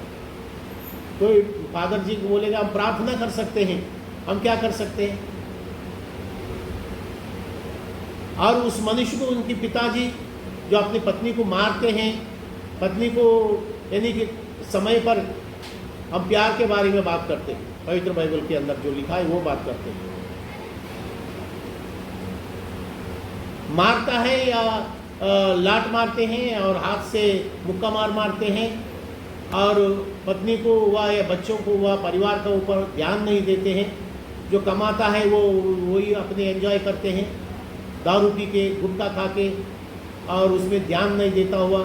कोई फादर जी को बोलेगा हम प्रार्थना कर सकते हैं, हम क्या कर सकते हैं? और उस मनुष्य को उनकी पिताजी जो अपनी पत्नी को मारते हैं, पत्नी को यानी कि समय पर हम प्यार के बारे में बात करते हैं, पवित्र बाइबल के अंदर जो लिखा है वो बात करते हैं। मारता है या लात मारते हैं और हाथ से मुक्का मारते हैं, और पत्नी को हुआ या बच्चों को हुआ, परिवार के ऊपर ध्यान नहीं देते हैं। जो कमाता है वो वही अपने एंजॉय करते हैं, दारू पी के, गुटखा खा के, और उसमें ध्यान नहीं देता हुआ,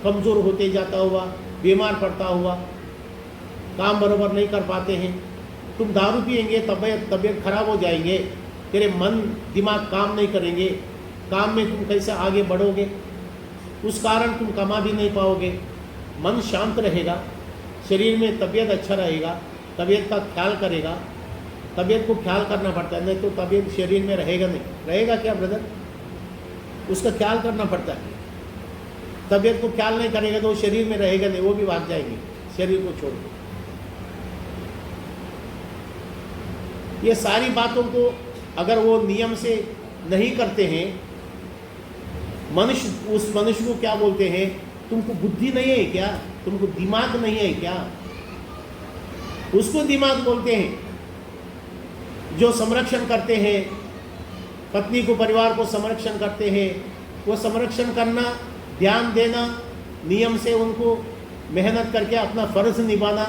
कमज़ोर होते जाता हुआ, बीमार पड़ता हुआ, काम बराबर नहीं कर पाते हैं। तुम दारू पिएंगे, तबीयत खराब हो जाएंगे, तेरे मन दिमाग काम नहीं करेंगे, काम में तुम कैसे आगे बढ़ोगे, उस कारण तुम कमा भी नहीं पाओगे। मन शांत रहेगा, शरीर में तबीयत अच्छा रहेगा, तबीयत का ख्याल करेगा, तबीयत को ख्याल करना पड़ता है, नहीं तो तबीयत शरीर में रहेगा नहीं। रहेगा क्या ब्रदर? उसका ख्याल करना पड़ता है। तबीयत को ख्याल नहीं करेगा तो वो शरीर में रहेगा नहीं, वो भी भाग जाएगी शरीर को छोड़ के। ये सारी बातों को अगर वो नियम से नहीं करते हैं, मनुष्य उस मनुष्य को क्या बोलते हैं? तुमको बुद्धि नहीं है क्या? तुमको दिमाग नहीं है क्या? उसको दिमाग बोलते हैं। जो संरक्षण करते हैं, पत्नी को, परिवार को संरक्षण करते हैं, वो संरक्षण करना, ध्यान देना, नियम से उनको मेहनत करके अपना फर्ज निभाना,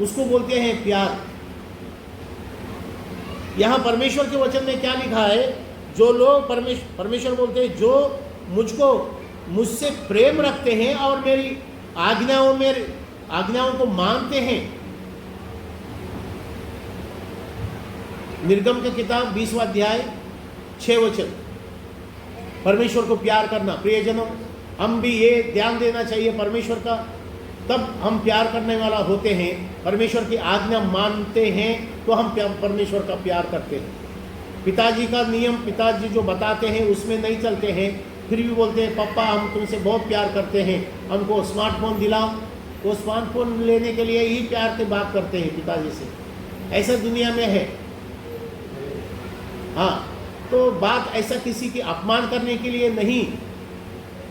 उसको बोलते हैं प्यार। यहाँ परमेश्वर के वचन में क्या लिखा है? जो लोग परमेश्वर बोलते हैं, जो मुझसे प्रेम रखते हैं और मेरी आज्ञाओं को मानते हैं। निर्गम की किताब 20वां अध्याय 6 वचन। परमेश्वर को प्यार करना। प्रियजनों, हम भी ये ध्यान देना चाहिए परमेश्वर का, तब हम प्यार करने वाला होते हैं। परमेश्वर की आज्ञा मानते हैं तो हम परमेश्वर का प्यार करते हैं। पिताजी का नियम, पिताजी जो बताते हैं उसमें नहीं चलते हैं, फिर भी बोलते हैं पापा हम तुमसे बहुत प्यार करते हैं, हमको स्मार्टफोन दिलाओ। वो स्मार्टफोन लेने के लिए ही प्यार की बात करते हैं पिताजी से। ऐसा दुनिया में है। हाँ, तो बात ऐसा किसी की अपमान करने के लिए नहीं।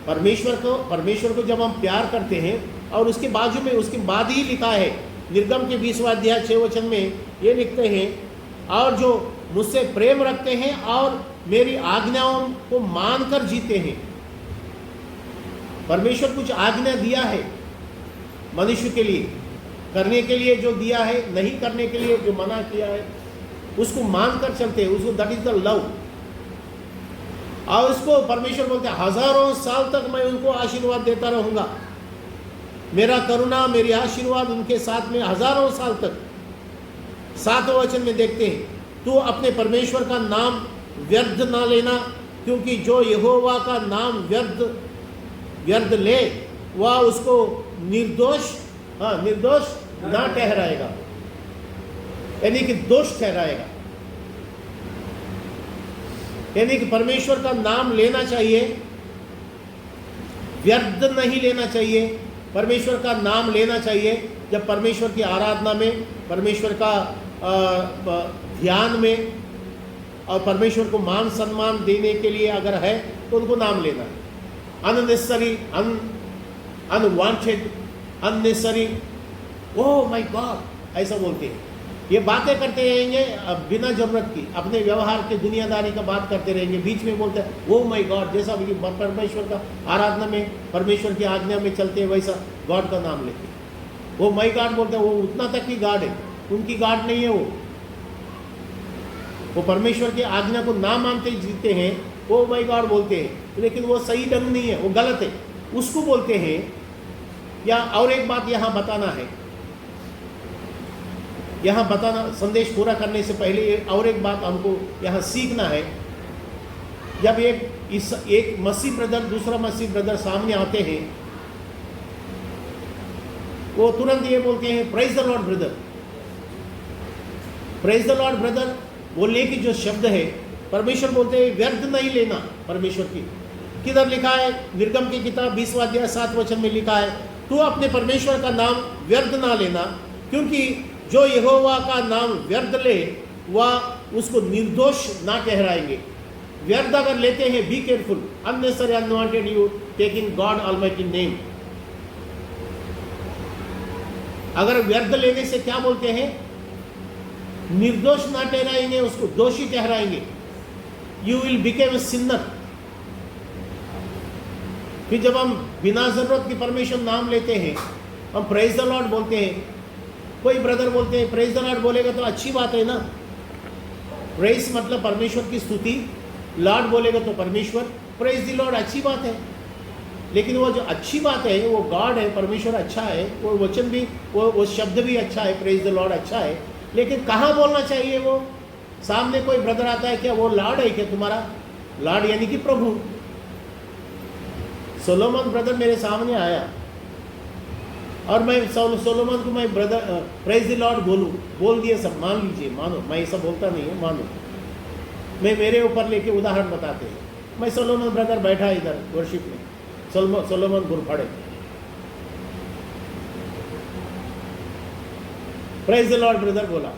परमेश्वर को जब हम प्यार करते हैं, और उसके बाजू में उसके बाद ही लिखा है निर्गम के 20वां अध्याय 6 वचन में ये लिखते हैं, और जो मुझसे प्रेम रखते हैं और मेरी आज्ञाओं को मानकर जीते हैं। परमेश्वर कुछ आज्ञा दिया है मनुष्य के लिए, करने के लिए जो दिया है, नहीं करने के लिए जो मना किया है, उसको मानकर चलते हैं। उसको दैट इज द लव। और उसको परमेश्वर बोलते हैं हजारों साल तक मैं उनको आशीर्वाद देता रहूंगा। मेरा करुणा, मेरी आशीर्वाद उनके साथ में हजारों साल तक। 7वें वचन में देखते हैं, तू अपने परमेश्वर का नाम व्यर्थ ना लेना, क्योंकि जो यहोवा का नाम व्यर्थ ले वह उसको निर्दोष ना ठहराएगा, यानी कि दोष ठहराएगा। यानी कि परमेश्वर का नाम लेना चाहिए, व्यर्थ नहीं लेना चाहिए। परमेश्वर का नाम लेना चाहिए जब परमेश्वर की आराधना में, परमेश्वर का ध्यान में, और परमेश्वर को मान सम्मान देने के लिए अगर है तो उनको नाम लेना है। Unnecessary, unwanted, unnecessary, oh my God ऐसा बोलते हैं। ये बातें करते रहेंगे बिना जरूरत की, अपने व्यवहार के दुनियादारी का बात करते रहेंगे, बीच में बोलते हैं ओह माय गॉड। जैसा परमेश्वर का आराधना में, परमेश्वर की आज्ञा में चलते हैं, वैसा गॉड का नाम लेते हैं। वो माय गॉड बोलते हैं, वो उतना तक की गॉड है, उनकी गॉड नहीं है वो परमेश्वर की आज्ञा को ना मानते जीते हैं, वो माय गॉड बोलते हैं, लेकिन वो सही ढंग नहीं है, वो गलत है, उसको बोलते हैं। या और एक बात यहाँ बताना है, यहाँ बताना, संदेश पूरा करने से पहले और एक बात हमको यहाँ सीखना है। जब एक मसीह ब्रदर दूसरा मसीह ब्रदर सामने आते हैं, वो तुरंत ये बोलते हैं praise the lord brother. Praise the lord brother बोलने की जो शब्द है, परमेश्वर बोलते हैं व्यर्थ नहीं लेना। परमेश्वर की किधर लिखा है? निर्गम की किताब 20वां अध्याय 7 वचन में लिखा है, तू अपने परमेश्वर का नाम व्यर्थ ना लेना, क्योंकि जो यहोवा का नाम व्यर्थ ले वह उसको निर्दोष ना ठहराएंगे। व्यर्थ अगर लेते हैं, be careful, unnecessary unwanted you taking God almighty name. अगर व्यर्थ लेने से क्या बोलते हैं? निर्दोष ना ठहराएंगे, उसको दोषी ठहराएंगे। You will become a sinner. फिर जब हम बिना जरूरत के परमेश्वर नाम लेते हैं, हम प्रेज द लॉर्ड बोलते हैं, कोई ब्रदर बोलते हैं प्रेज द लॉर्ड बोलेगा तो अच्छी बात है ना। प्रेज मतलब परमेश्वर की स्तुति, लॉर्ड बोलेगा तो परमेश्वर, प्रेज द लॉर्ड अच्छी बात है। लेकिन वो जो अच्छी बात है वो गॉड है, परमेश्वर अच्छा है, वो वचन भी, वो शब्द भी अच्छा है, प्रेज द लॉर्ड अच्छा है। लेकिन कहाँ बोलना चाहिए? वो सामने कोई ब्रदर आता है, क्या वो लॉर्ड है क्या तुम्हारा? लॉर्ड यानी कि प्रभु। सोलोमन ब्रदर मेरे सामने आया और मैं सोलोमन को मैं ब्रदर प्रेज द लॉर्ड बोल दिए सब, मान लीजिए, मानो, मैं ऐसा बोलता नहीं है, मानो, मैं मेरे ऊपर लेके उदाहरण बताते हैं। मैं सोलोमन ब्रदर बैठा इधर वर्शिप में, Solomon Gurphade, praise the lord brother बोला,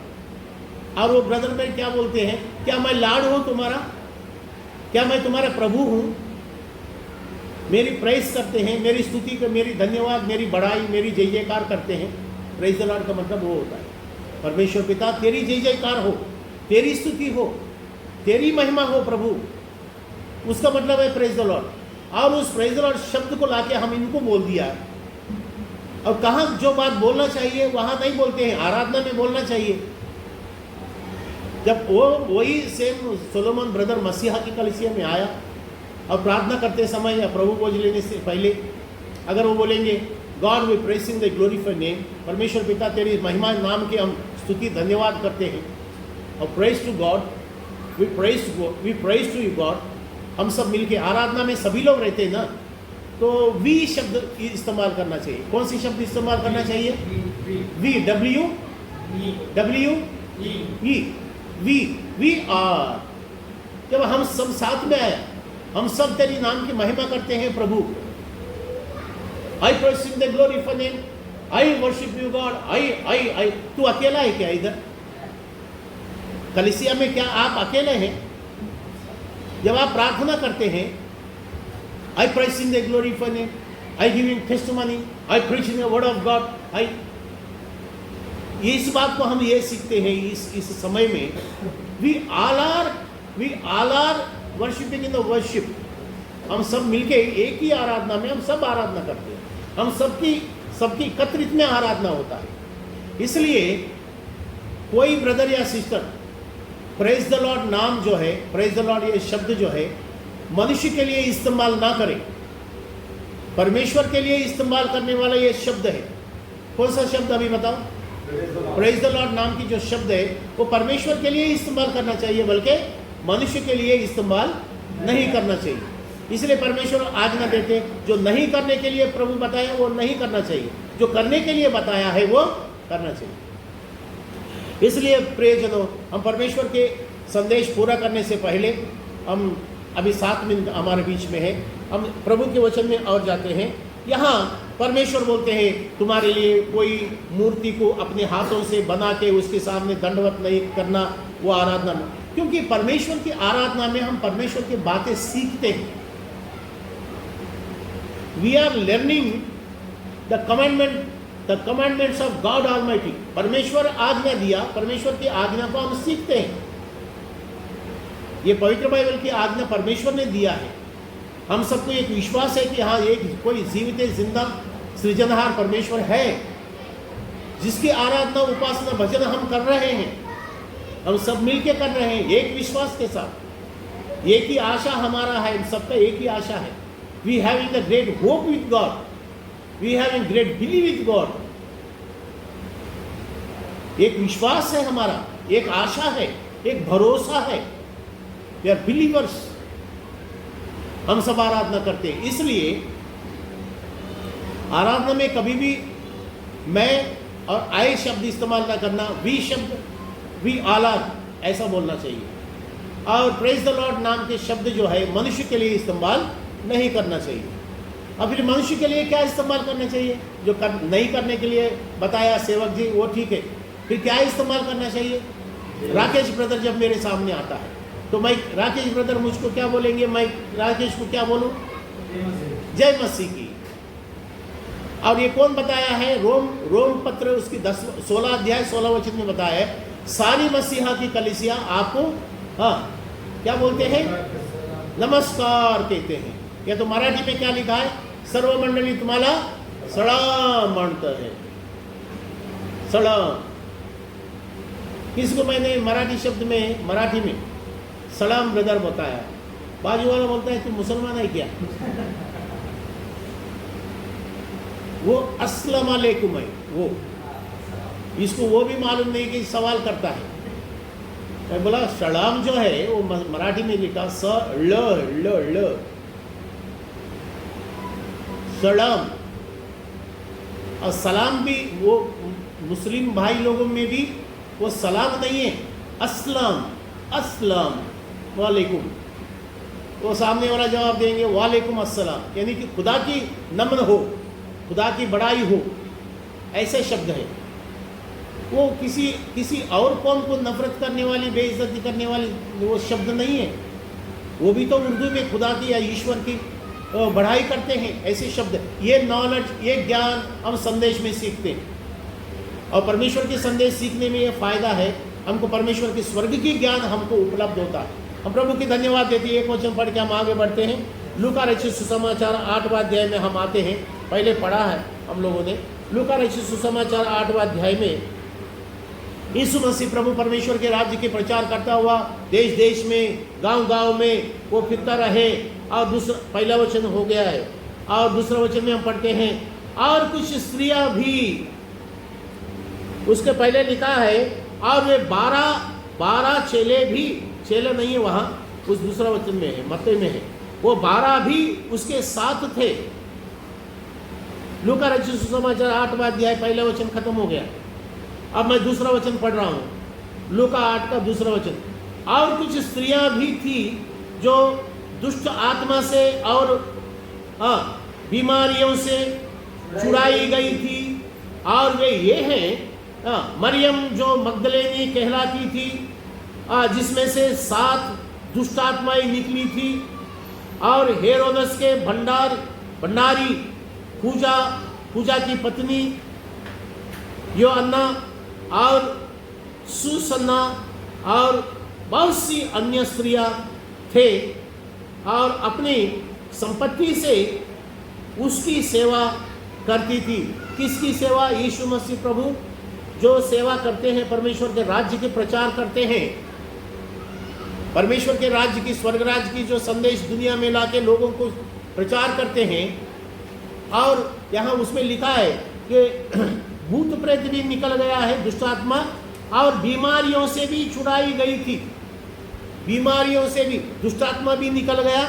और वो ब्रदर में क्या बोलते हैं, क्या मैं लाड हूं तुम्हारा, क्या मैं तुम्हारा प्रभु हूं? मेरी प्रेस करते हैं, मेरी स्तुति कर, मेरी धन्यवाद, मेरी बड़ाई, मेरी जय जयकार करते हैं। प्रेज द लॉर्ड का मतलब वो होता है, परमेश्वर पिता तेरी जय जयकार हो, तेरी स्तुति हो, तेरी महिमा हो प्रभु, उसका मतलब है प्रेज द लॉर्ड। और उस प्रेज द लॉर्ड शब्द को लाके हम इनको बोल दिया, और कहाँ जो बात बोलना चाहिए वहां नहीं बोलते हैं, आराधना में बोलना चाहिए। जब वो वही सेम सोलोमन ब्रदर मसीहा की कलीसिया में आया और प्रार्थना करते समय या प्रभु भोज लेने से पहले अगर वो बोलेंगे God we pressing the glorified name, परमेश्वर पिता तेरी महिमा नाम के हम स्तुति धन्यवाद करते हैं, और praise to God, we praise to you God, हम सब मिलके आराधना में सभी लोग रहते हैं ना, तो वी शब्द इस्तेमाल करना चाहिए। कौन सी शब्द इस्तेमाल करना चाहिए? We, we are. जब हम सब साथ में आए, हम सब तेरी नाम की महिमा करते हैं प्रभु। I praising the glorified name, I worship you God, I. तू अकेला है क्या इधर कलीसिया में? क्या आप अकेले हैं? जब आप प्रार्थना करते हैं, I praising the glorified name, I giving testimony, I preaching the word of God, I, इस बात को हम ये सीखते हैं इस समय में। We all are worshipping in the worship. हम सब मिलके एक ही आराधना में हम सब आराधना करते हैं, हम सबकी एकत्रित में आराधना होता है। इसलिए कोई ब्रदर या सिस्टर प्रेज द लॉर्ड नाम जो है, प्रेज द लॉर्ड ये शब्द जो है, मनुष्य के लिए इस्तेमाल ना करें, परमेश्वर के लिए इस्तेमाल करने वाला ये शब्द है। कौन सा शब्द अभी बताओ? प्रेज द लॉर्ड नाम की जो शब्द है वो परमेश्वर के लिए इस्तेमाल करना चाहिए, बल्कि मनुष्य के लिए इस्तेमाल नहीं करना चाहिए। इसलिए परमेश्वर आज्ञा देते, जो नहीं करने के लिए प्रभु बताया वो नहीं करना चाहिए, जो करने के लिए बताया है वो करना चाहिए। इसलिए प्रियजनों, हम परमेश्वर के संदेश पूरा करने से पहले हम अभी 7 मिनट हमारे बीच में है, हम प्रभु के वचन में और जाते हैं। यहाँ परमेश्वर बोलते हैं तुम्हारे लिए कोई मूर्ति को अपने हाथों से बना के उसके सामने दंडवत नहीं करना, वो आराधना में, क्योंकि परमेश्वर की आराधना में हम परमेश्वर की बातें सीखते हैं। We are learning the commandments of God almighty. परमेश्वर आज्ञा दिया, परमेश्वर की आज्ञा को हम सीखते हैं। ये पवित्र बाइबल की आज्ञा परमेश्वर ने दिया है। हम सबको एक विश्वास है कि हाँ, एक कोई जीवित जिंदा सृजनहार परमेश्वर है, जिसकी आराधना उपासना भजन हम कर रहे हैं, हम सब मिलके कर रहे हैं एक विश्वास के साथ। एक ही आशा हमारा है, हम सबका एक ही आशा है। We having the great hope with God, we having great believe with God. एक विश्वास है हमारा, एक आशा है, एक भरोसा है। We are believers. हम सब आराधना करते हैं। इसलिए आराधना में कभी भी मैं और आई शब्द इस्तेमाल ना करना, वी शब्द, वी ऑल आर ऐसा बोलना चाहिए। और प्रेज द लॉर्ड नाम के शब्द जो है मनुष्य के लिए इस्तेमाल नहीं करना चाहिए। अब फिर मनुष्य के लिए क्या इस्तेमाल करना चाहिए? जो नहीं करने के लिए बताया सेवक जी वो ठीक है, फिर क्या इस्तेमाल करना चाहिए? राकेश ब्रदर जब मेरे सामने आता है तो मैं, राकेश ब्रदर मुझको क्या बोलेंगे, मैं राकेश को क्या बोलूं? जय मसीह की। और ये कौन बताया है? रोम पत्र उसकी 16 अध्याय 16 वचन में बताया है, सारी मसीहा की कलीसिया आपको क्या बोलते हैं? नमस्कार कहते हैं। या तो मराठी में क्या लिखा है? सर्व मंडली तुम्हाला सलाम म्हणत है। सलाम किसको मैंने मराठी शब्द में, मराठी में सलाम ब्रदर बताया, बाजू वाला बोलता है तू मुसलमान है क्या? वो अस्सलाम वालेकुम है। वो इसको वो भी मालूम नहीं कि सवाल करता है। मैं बोला सलाम जो है वो मराठी में लिखा ल सलाम। और सलाम भी वो मुस्लिम भाई लोगों में भी वो सलाम नहीं है, अस्सलाम अस्सलाम वालेकुम। वो सामने वाला जवाब देंगे वालेकुम अस्सलाम, यानी कि खुदा की नमन हो, खुदा की बड़ाई हो, ऐसे शब्द है। वो किसी और कौम को नफरत करने वाली, बेइज्जती करने वाली वो शब्द नहीं है। वो भी तो उर्दू में खुदा की या ईश्वर की बढ़ाई करते हैं, ऐसे शब्द। ये नॉलेज, ये ज्ञान हम संदेश में सीखते हैं, और परमेश्वर के संदेश सीखने में ये फ़ायदा है, हमको परमेश्वर के स्वर्ग की ज्ञान हमको उपलब्ध होता है। हम प्रभु की धन्यवाद देते हैं। एक वचन पढ़ के हम आगे बढ़ते हैं। लूका रचित सुसमाचार 8वां अध्याय में हम आते हैं। पहले पढ़ा है हम लोगों ने। लूका रचित सुसमाचार 8वां अध्याय में यीशु मसीह प्रभु परमेश्वर के राज्य के प्रचार करता हुआ देश देश में, गांव गांव में वो फिरता रहे। और दूसरा, पहला वचन हो गया है, और दूसरा वचन में हम पढ़ते हैं, और कुछ स्त्रियां भी, उसके पहले लिखा है, और वे 12 चेले भी, चेले नहीं है वहाँ, उस दूसरा वचन में है, मत्ती में है, वो 12 भी उसके साथ थे। लूका रचित सुसमाचार 8वां अध्याय पहला वचन खत्म हो गया। अब मैं दूसरा वचन पढ़ रहा हूँ, लूका 8 का दूसरा वचन। और कुछ स्त्रियां भी थी जो दुष्ट आत्मा से और बीमारियों से छुड़ाई गई थी, और वे ये हैं, मरियम जो मगदलेनी कहलाती थी, जिसमें से 7 दुष्ट आत्माएं निकली थी, और हेरोदस के भंडारी पूजा की पत्नी योअन्ना, और सुसन्ना, और बहुत सी अन्य स्त्रियां थे, और अपनी संपत्ति से उसकी सेवा करती थी। किसकी सेवा? यीशु मसीह प्रभु जो सेवा करते हैं, परमेश्वर के राज्य के प्रचार करते हैं, परमेश्वर के राज्य की, स्वर्ग राज्य की जो संदेश दुनिया में लाके लोगों को प्रचार करते हैं। और यहाँ उसमें लिखा है कि भूत प्रेत भी निकल गया है, दुष्ट आत्मा, और बीमारियों से भी छुड़ाई गई थी। बीमारियों से भी दुष्ट आत्मा भी निकल गया,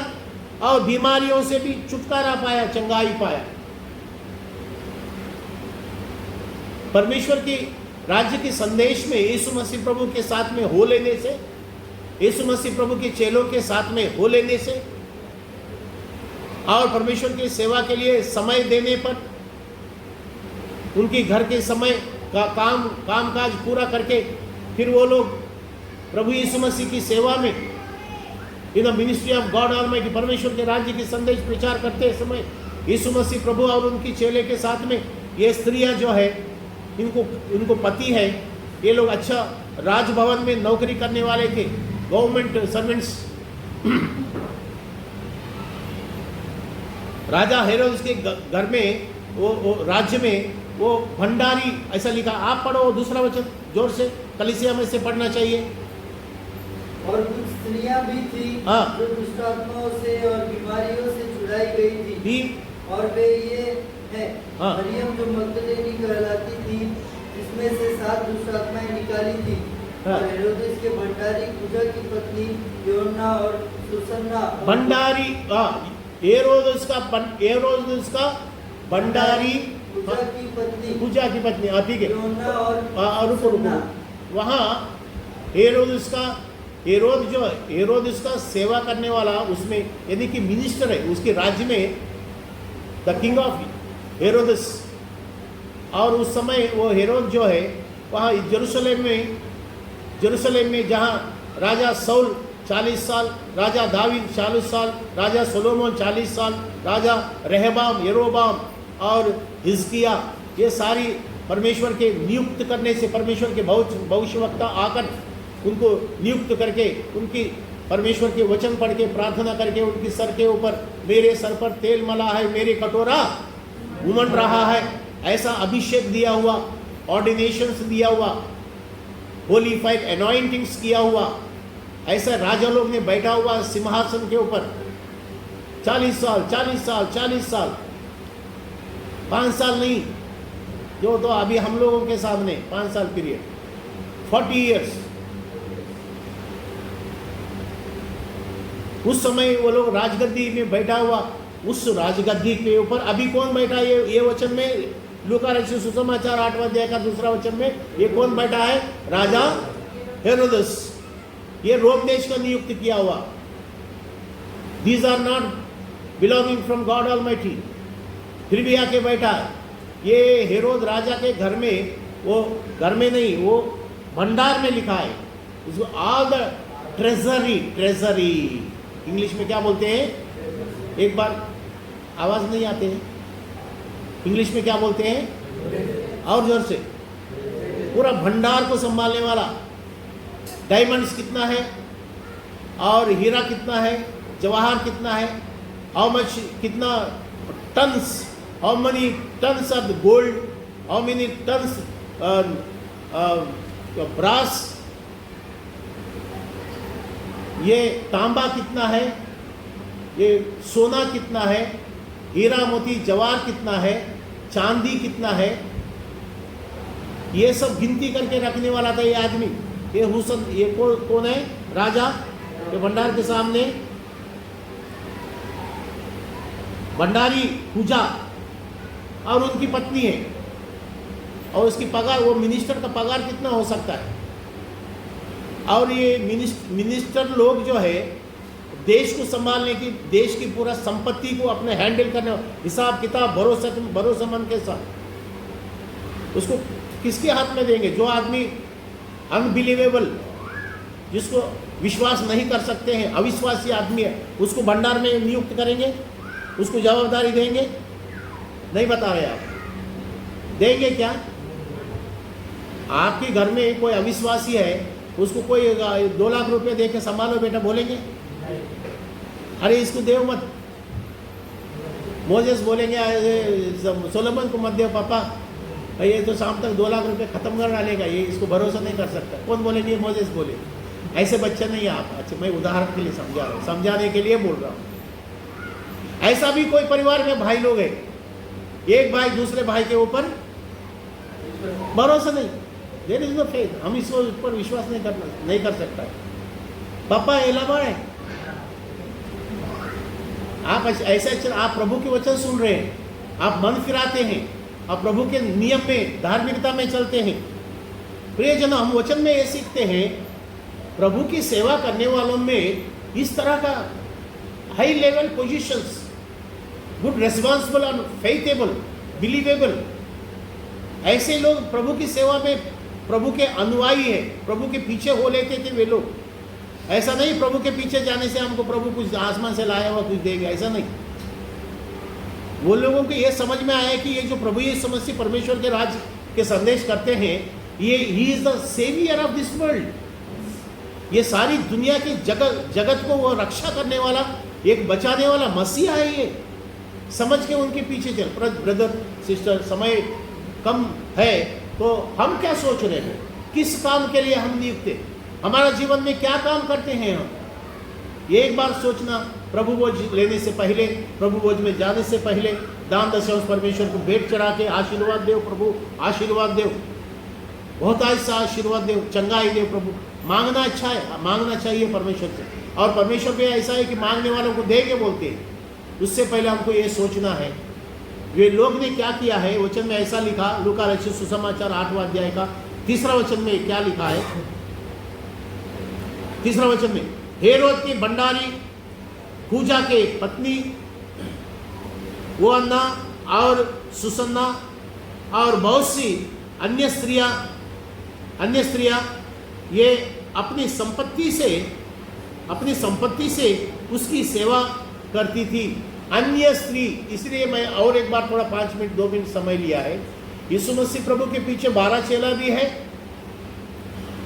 और बीमारियों से भी छुटकारा पाया, चंगाई पाया। परमेश्वर की राज्य के संदेश में यीशु मसीह प्रभु के साथ में हो लेने से, यीशु मसीह प्रभु के चेलों के साथ में हो लेने से, और परमेश्वर की सेवा के लिए समय देने पर, उनके घर के समय का कामकाज पूरा करके फिर वो लोग प्रभु यीशु मसीह की सेवा में, इन the ministry of God almighty, परमेश्वर के राज्य की संदेश प्रचार करते समय यीशु मसीह प्रभु और उनकी चेले के साथ में ये स्त्रियां जो है, इनको पति है, ये लोग अच्छा राजभवन में नौकरी करने वाले थे, गवर्नमेंट सर्वेंट्स। राजा हेरोद के घर में, वो राज्य में वो भंडारी, ऐसा लिखा। आप पढ़ो दूसरा वचन जोर से, कलीसिया में से पढ़ना चाहिए। और कुछ स्त्रियां भी थी जो दुष्ट आत्माओं से और बीमारियों से छुड़ाई गई थी, और वे ये हैं, मरियम जो मगदलेनी कहलाती थी, जिसमें से 7 दुष्ट आत्माएं निकाली थी, और हेरोदेस के भंडारी पूजा की पत्नी योअन्ना और सुसन्ना। भंडारी, हेरोदेस का भंडारी पूजा की पत्नी, ठीक है। और वहाँ हेरोदेस का सेवा करने वाला, उसमें यानी कि मिनिस्टर है उसके राज्य में, द किंग ऑफ हेरोदेस। और उस समय वो हेरोद जो है वहाँ यरूशलेम में जहाँ राजा सौल 40 साल, राजा दावीद 40 साल, राजा सोलोमन 40 साल, राजा रहबाम, यरोबाम और हिजकिया, ये सारी परमेश्वर के नियुक्त करने से, परमेश्वर के भविष्यवक्ता आकर उनको नियुक्त करके, उनकी परमेश्वर के वचन पढ़ के प्रार्थना करके, उनकी सर के ऊपर, मेरे सर पर तेल मला है, मेरे कटोरा उमड़ रहा है, ऐसा अभिषेक दिया हुआ, ऑर्डिनेशंस दिया हुआ, होलीफाइड अनॉइंटिंग्स किया हुआ, ऐसा राजा लोग ने बैठा हुआ सिंहासन के ऊपर 40 साल, 5 साल नहीं, जो तो अभी हम लोगों के सामने 5 साल पीरियड, 40 इयर्स। उस समय वो लोग राजगद्दी में बैठा हुआ, उस राजगद्दी के ऊपर अभी कौन बैठा है? ये वचन में लूका रचित सुसमाचार 8वां अध्याय का 2 वचन में ये कौन बैठा है? राजा हेरोदस। ये रोम देश का नियुक्त किया हुआ। These are not belonging from God almighty. फिर भी आके बैठा है। ये हेरोद राजा के घर में, वो घर में नहीं, वो भंडार में लिखा है। इसको ऑल द ट्रेजरी इंग्लिश में क्या बोलते हैं? एक बार आवाज नहीं आते हैं। इंग्लिश में क्या बोलते हैं? और जोर से। पूरा भंडार को संभालने वाला। डायमंड्स कितना है और हीरा कितना है, जवाहर कितना है, हाउ मच, कितना tons, how many tons of gold, how many tons brass, ये तांबा कितना है, ये सोना कितना है, हीरा मोती जवाहर कितना है, चांदी कितना है, ये सब गिनती करके रखने वाला था ये आदमी। ये हुसन, ये कौन है? राजा। ये भंडार के सामने भंडारी पूजा और उनकी पत्नी है, और उसकी पगार, वो मिनिस्टर का पगार कितना हो सकता है? और ये मिनिस्टर लोग जो है देश को संभालने की, देश की पूरा संपत्ति को अपने हैंडल करने, हिसाब किताब भरोसेमंद के साथ, उसको किसके हाथ में देंगे? जो आदमी अनबिलीवेबल, जिसको विश्वास नहीं कर सकते हैं, अविश्वासी आदमी है, उसको भंडार में नियुक्त करेंगे? उसको जवाबदारी देंगे? नहीं बता रहे आप। देंगे क्या? आपके घर में कोई अविश्वासी है, उसको कोई 2 लाख रुपए दे के संभालो बेटा, बोलेंगे? अरे इसको देव मत। मोजेस बोलेंगे सोलोमन को मत दे पापा, ये तो शाम तक 2 लाख रुपए खत्म कर डालेगा, ये इसको भरोसा नहीं कर सकता। कौन बोलेंगे? मोजेस बोले। ऐसे बच्चे नहीं आप। अच्छा, मैं उदाहरण के लिए समझा रहा हूँ, समझाने के लिए बोल रहा हूँ। ऐसा भी कोई परिवार में भाई लोग हैं, एक भाई दूसरे भाई के ऊपर भरोसा नहीं, देयर इज नो फेथ, हम इसको ऊपर विश्वास नहीं कर सकता। पापा एलाबा है, आप ऐसे, आप प्रभु के वचन सुन रहे हैं, आप मन फिराते हैं, आप प्रभु के नियम में, धार्मिकता में चलते हैं। प्रियजनों, हम वचन में ये सीखते हैं, प्रभु की सेवा करने वालों में इस तरह का high level positions, good responsible और फेथेबल, बिलीवेबल, ऐसे लोग प्रभु की सेवा में प्रभु के अनुयायी है, प्रभु के पीछे हो लेते थे वे लोग। ऐसा नहीं प्रभु के पीछे जाने से हमको प्रभु कुछ आसमान से लाया हुआ कुछ देगा, ऐसा नहीं। वो लोगों को ये समझ में आया कि ये जो प्रभु यीशु मसीह परमेश्वर के राज्य के संदेश करते हैं, ये ही is the saviour of this world. ये सारी दुनिया की जगत को वो रक्षा करने वाला, एक बचाने वाला मसीहा है। ये समझ के उनके पीछे चल। ब्रदर सिस्टर, समय कम है तो हम क्या सोच रहे हैं? किस काम के लिए हम नियुक्त हैं? हमारा जीवन में क्या काम करते हैं हम? ये एक बार सोचना। प्रभु भोज लेने से पहले, प्रभु भोज में जाने से पहले दान दशंश परमेश्वर को भेंट चढ़ा के आशीर्वाद देव, प्रभु आशीर्वाद देव, बहुत ऐसा आशीर्वाद देव, चंगाई देव प्रभु। मांगना अच्छा है, मांगना चाहिए परमेश्वर से, और परमेश्वर भी ऐसा है कि मांगने वालों को देंगे बोलते हैं। उससे पहले हमको ये सोचना है वे लोग ने क्या किया है। वचन में ऐसा लिखा, लूका रचित सुसमाचार 8वां अध्याय का 3 वचन में क्या लिखा है? 3 वचन में, हेरोद की भंडारी पूजा के पत्नी वो अन्ना और सुसन्ना और बहुत सी अन्य स्त्रियां ये अपनी संपत्ति से उसकी सेवा करती थी। अन्य स्त्री, इसलिए मैं और एक बार थोड़ा 5 मिनट 2 मिनट समय लिया है। यीशु मसीह प्रभु के पीछे 12 चेला भी है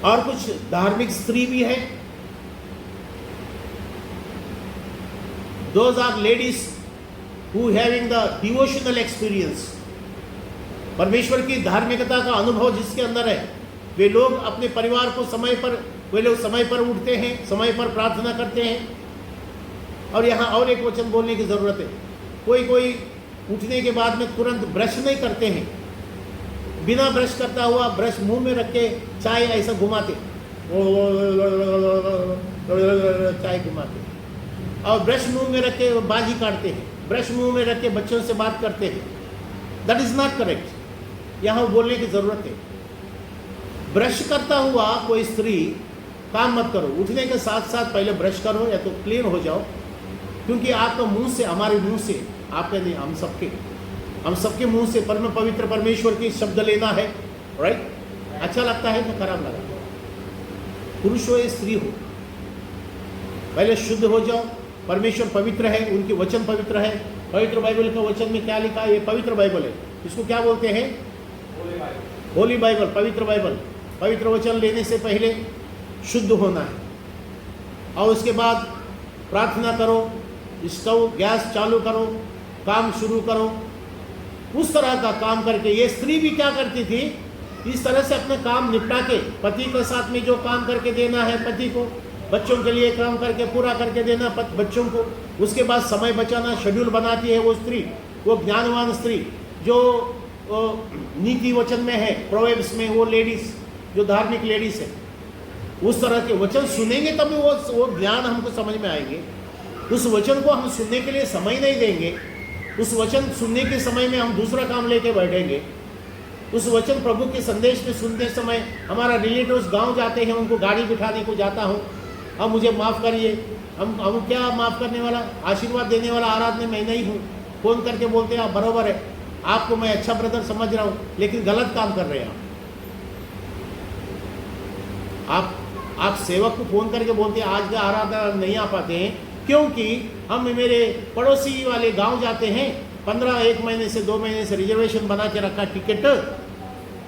और कुछ धार्मिक स्त्री भी है। Those are ladies who having the devotional experience, परमेश्वर की धार्मिकता का अनुभव जिसके अंदर है। वे लोग अपने परिवार को समय पर उठते हैं, समय पर प्रार्थना करते हैं। और यहाँ और एक वचन बोलने की ज़रूरत है। कोई उठने के बाद में तुरंत ब्रश नहीं करते हैं, बिना ब्रश करता हुआ ब्रश मुंह में रख के चाय ऐसा घुमाते, चाय घुमाते, और ब्रश मुंह में रख के बाजी काटते हैं, ब्रश मुंह में रख के बच्चों से बात करते हैं। That is not correct. यहाँ बोलने की जरूरत है। ब्रश करता हुआ कोई स्त्री काम मत करो, उठने के साथ साथ पहले ब्रश करो या तो क्लीन हो जाओ, क्योंकि आपका मुंह से, हमारे मुंह से, आपके नहीं, हम सबके मुंह से परम पवित्र परमेश्वर की शब्द लेना है। राइट? अच्छा लगता है तो खराब लगा, पुरुष हो या स्त्री हो, पहले शुद्ध हो जाओ। परमेश्वर पवित्र है, उनके वचन पवित्र है। पवित्र बाइबल के वचन में क्या लिखा है? ये पवित्र बाइबल है। इसको क्या बोलते हैं? होली बाइबल, पवित्र बाइबल। पवित्र वचन लेने से पहले शुद्ध होना है, और उसके बाद प्रार्थना करो, स्टोव गैस चालू करो, काम शुरू करो। उस तरह का काम करके ये स्त्री भी क्या करती थी? इस तरह से अपने काम निपटा के, पति के साथ में जो काम करके देना है पति को, बच्चों के लिए काम करके पूरा करके देना बच्चों को, उसके बाद समय बचाना, शेड्यूल बनाती है वो स्त्री, वो ज्ञानवान स्त्री जो नीति वचन में है, प्रोवेब्स में, वो लेडीज जो धार्मिक लेडीज है, उस तरह के वचन सुनेंगे तभी वो ज्ञान हमको समझ में आएंगे। उस वचन को हम सुनने के लिए समय नहीं देंगे, उस वचन सुनने के समय में हम दूसरा काम लेके बैठेंगे। उस वचन प्रभु के संदेश में सुनते समय हमारा रिलेटिव्स गांव जाते हैं, उनको गाड़ी बिठाने को जाता हूँ, अब मुझे माफ़ करिए, हम क्या माफ़ करने वाला, आशीर्वाद देने वाला आराधना मैं नहीं हूँ। फ़ोन करके बोलते हैं आप बराबर है, आपको मैं अच्छा ब्रदर समझ रहा हूँ, लेकिन गलत काम कर रहे हैं आप सेवक को फ़ोन करके बोलते हैं आज का आराधना नहीं आ पाते हैं, क्योंकि हम मेरे पड़ोसी वाले गांव जाते हैं, 1 महीने से 2 महीने से रिजर्वेशन बना के रखा टिकट,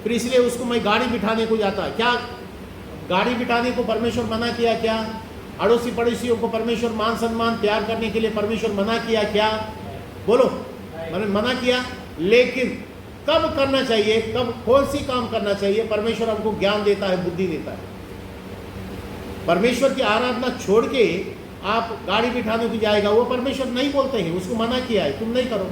फिर इसलिए उसको मैं गाड़ी बिठाने को जाता। क्या गाड़ी बिठाने को परमेश्वर मना किया? क्या अड़ोसी पड़ोसियों को परमेश्वर मान सम्मान प्यार करने के लिए परमेश्वर मना किया? क्या बोलो, मैंने मना किया। लेकिन कब करना चाहिए, कब कौन सी काम करना चाहिए? परमेश्वर हमको ज्ञान देता है, बुद्धि देता है। परमेश्वर की आराधना छोड़ के आप गाड़ी बिठाने को जाएगा, वो परमेश्वर नहीं बोलते हैं, उसको मना किया है, तुम नहीं करो।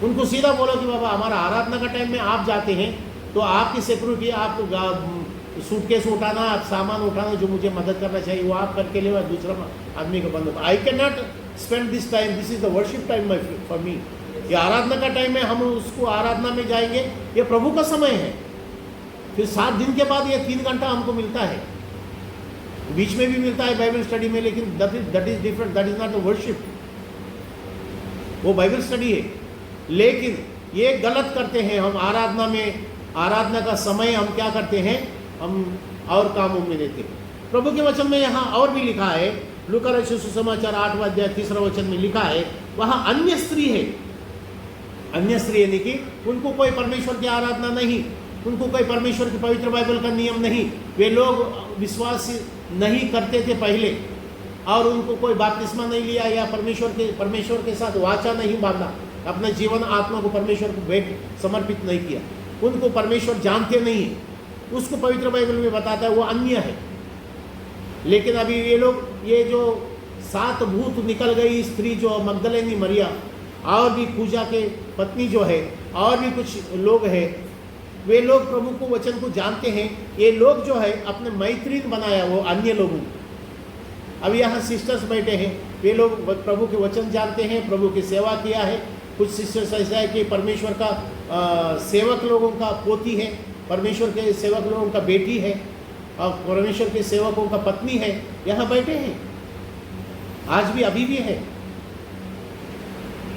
उनको सीधा बोलो कि बाबा हमारा आराधना का टाइम में आप जाते हैं तो आपकी सिक्योरिटी, आपको सूटकेस उठाना, आप सामान उठाना, जो मुझे मदद करना चाहिए वो आप करके ले, दूसरा आदमी को बंद। I can not spend this time, this is the worship time for me. ये आराधना का टाइम है, हम उसको आराधना में जाएंगे, ये प्रभु का समय है। फिर 7 दिन के बाद ये 3 घंटा हमको मिलता है, बीच में भी मिलता है बाइबल स्टडी में, लेकिन that is different, that is not the worship, वो बाइबल स्टडी है। लेकिन ये गलत करते हैं हम आराधना में, आराधना का समय हम क्या करते हैं, हम और कामों में देते हैं। प्रभु के वचन में यहाँ और भी लिखा है, लूका रचित सुसमाचार 8वां अध्याय 3 वचन में लिखा है, वहाँ अन्य स्त्री है। अन्य स्त्री यानी कि उनको कोई परमेश्वर की आराधना नहीं, उनको कोई परमेश्वर की पवित्र बाइबल का नियम नहीं, वे लोग विश्वास नहीं करते थे पहले, और उनको कोई बपतिस्मा नहीं लिया या परमेश्वर के साथ वाचा नहीं बांधा, अपने जीवन आत्मा को परमेश्वर को भेंट समर्पित नहीं किया, उनको परमेश्वर जानते नहीं है, उसको पवित्र बाइबल में बताता है वो अन्य है। लेकिन अभी ये लोग, ये जो 7 भूत निकल गई स्त्री जो मगदलेनी मरिया, और भी पूजा के पत्नी जो है, और भी कुछ लोग हैं, वे लोग प्रभु को वचन को जानते हैं। ये लोग जो है अपने मैत्रीन बनाया वो अन्य लोगों को। अब यहाँ सिस्टर्स बैठे हैं, वे लोग प्रभु के वचन जानते हैं, प्रभु की सेवा किया है। कुछ सिस्टर्स ऐसा है कि परमेश्वर का सेवक लोगों का पोती है, परमेश्वर के सेवक लोगों का बेटी है, और परमेश्वर के सेवकों का पत्नी है, यहाँ बैठे हैं, आज भी अभी भी है।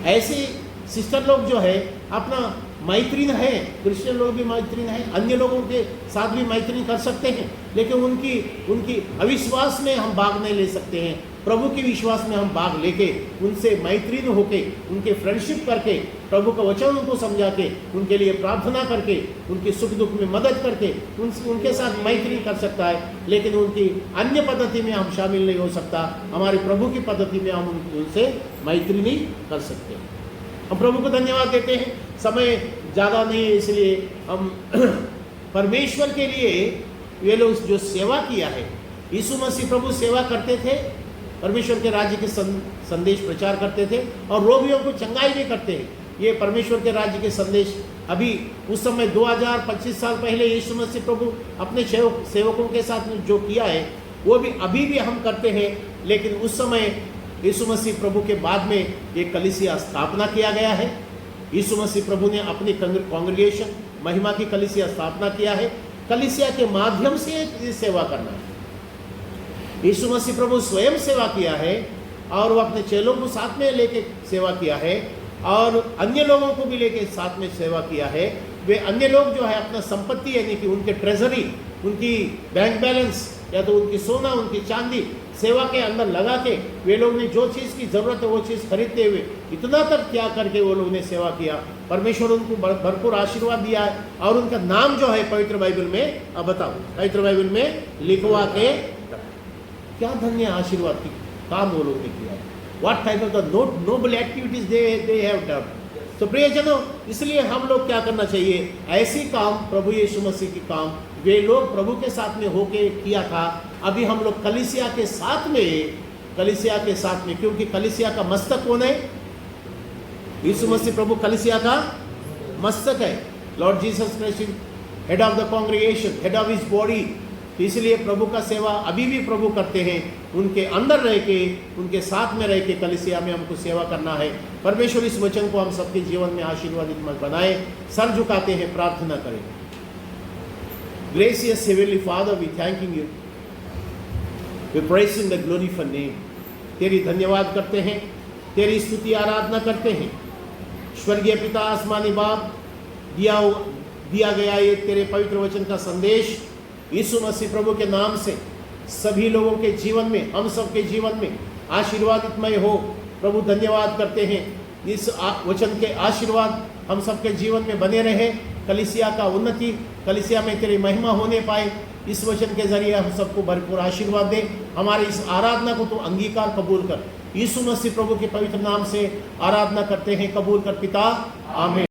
ऐसे सिस्टर लोग जो है अपना मैत्रीन है, क्रिश्चियन लोग भी मैत्रीन है, अन्य लोगों के साथ भी मैत्रीन कर सकते हैं, लेकिन उनकी अविश्वास में हम भाग नहीं ले सकते हैं। प्रभु के विश्वास में हम भाग लेके उनसे मैत्रीन होके, उनके फ्रेंडशिप करके, प्रभु का वचन उनको समझा के, उनके लिए प्रार्थना करके, उनके सुख दुख में मदद करके उनके साथ मैत्री कर सकता है। लेकिन उनकी अन्य पद्धति में हम शामिल नहीं हो सकता, हमारे प्रभु की पद्धति में हम उनसे मैत्री नहीं कर सकते। हम प्रभु को धन्यवाद देते हैं। समय ज़्यादा नहीं है, इसलिए हम परमेश्वर के लिए ये लोग जो सेवा किया है, यीशु मसीह प्रभु सेवा करते थे, परमेश्वर के राज्य के संदेश प्रचार करते थे, और रोगियों को चंगाई भी करते हैं। ये परमेश्वर के राज्य के संदेश अभी उस समय 2025 साल पहले यीशु मसीह प्रभु अपने सेवकों के साथ जो किया है वो भी अभी भी हम करते हैं। लेकिन उस समय यीशु मसीह प्रभु के बाद में ये कलीसिया स्थापना किया गया है, यीशु मसीह प्रभु ने अपनी कांग्रेगेशन महिमा की कलीसिया स्थापना किया है। कलीसिया के माध्यम से ये सेवा करना है। यीशु मसीह प्रभु स्वयं सेवा किया है और वो अपने चेलों को साथ में लेके सेवा किया है और अन्य लोगों को भी लेके साथ में सेवा किया है। वे अन्य लोग जो है अपना संपत्ति यानी कि उनके ट्रेजरी, उनकी बैंक बैलेंस या तो उनकी सोना, उनकी चांदी सेवा के अंदर लगा के वे लोग ने जो चीज़ की ज़रूरत है वो चीज़ खरीदते हुए इतना तक त्याग करके वो लोग ने सेवा किया। परमेश्वर उनको भरपूर आशीर्वाद दिया है और उनका नाम जो है पवित्र बाइबल में, अब बताओ, पवित्र बाइबल में लिखवा के, क्या धन्य आशीर्वाद की काम वो लोग ने किया है। What type of the noble activities they have done. तो प्रियजनों, इसलिए हम लोग क्या करना चाहिए, ऐसी काम प्रभु यीशु मसीह की काम वे लोग प्रभु के साथ में होके किया था। अभी हम लोग कलीसिया के साथ में, क्योंकि कलीसिया का मस्तक कौन है? यीशु मसीह प्रभु कलीसिया का मस्तक है। Lord Jesus Christ, head of the congregation, head of his body. तो इसलिए प्रभु का सेवा अभी भी प्रभु करते हैं। उनके अंदर रह के, उनके साथ में रह के कलीसिया में हमको सेवा करना है। परमेश्वर इस वचन को हम सबके जीवन में आशीर्वादित बनाए। सर झुकाते हैं, प्रार्थना करें। Gracious Heavenly Father, we thanking you. We praising the glorious name. तेरी धन्यवाद करते हैं, तेरी स्तुति आराधना करते हैं। स्वर्गीय पिता, आसमानी बाप, दिया गया ये तेरे पवित्र वचन का संदेश यीशु मसीह प्रभु के नाम से सभी लोगों के जीवन में, हम सब के जीवन में आशीर्वादितमय हो। प्रभु धन्यवाद करते हैं, इस वचन के आशीर्वाद हम सबके जीवन में बने रहे। कलीसिया का उन्नति, कलीसिया में तेरी महिमा होने पाए। इस वचन के जरिए हम सबको भरपूर आशीर्वाद दे। हमारे इस आराधना को तो अंगीकार कबूल कर। यीशु मसीह प्रभु के पवित्र नाम से आराधना करते हैं, कबूल कर पिता, आमीन।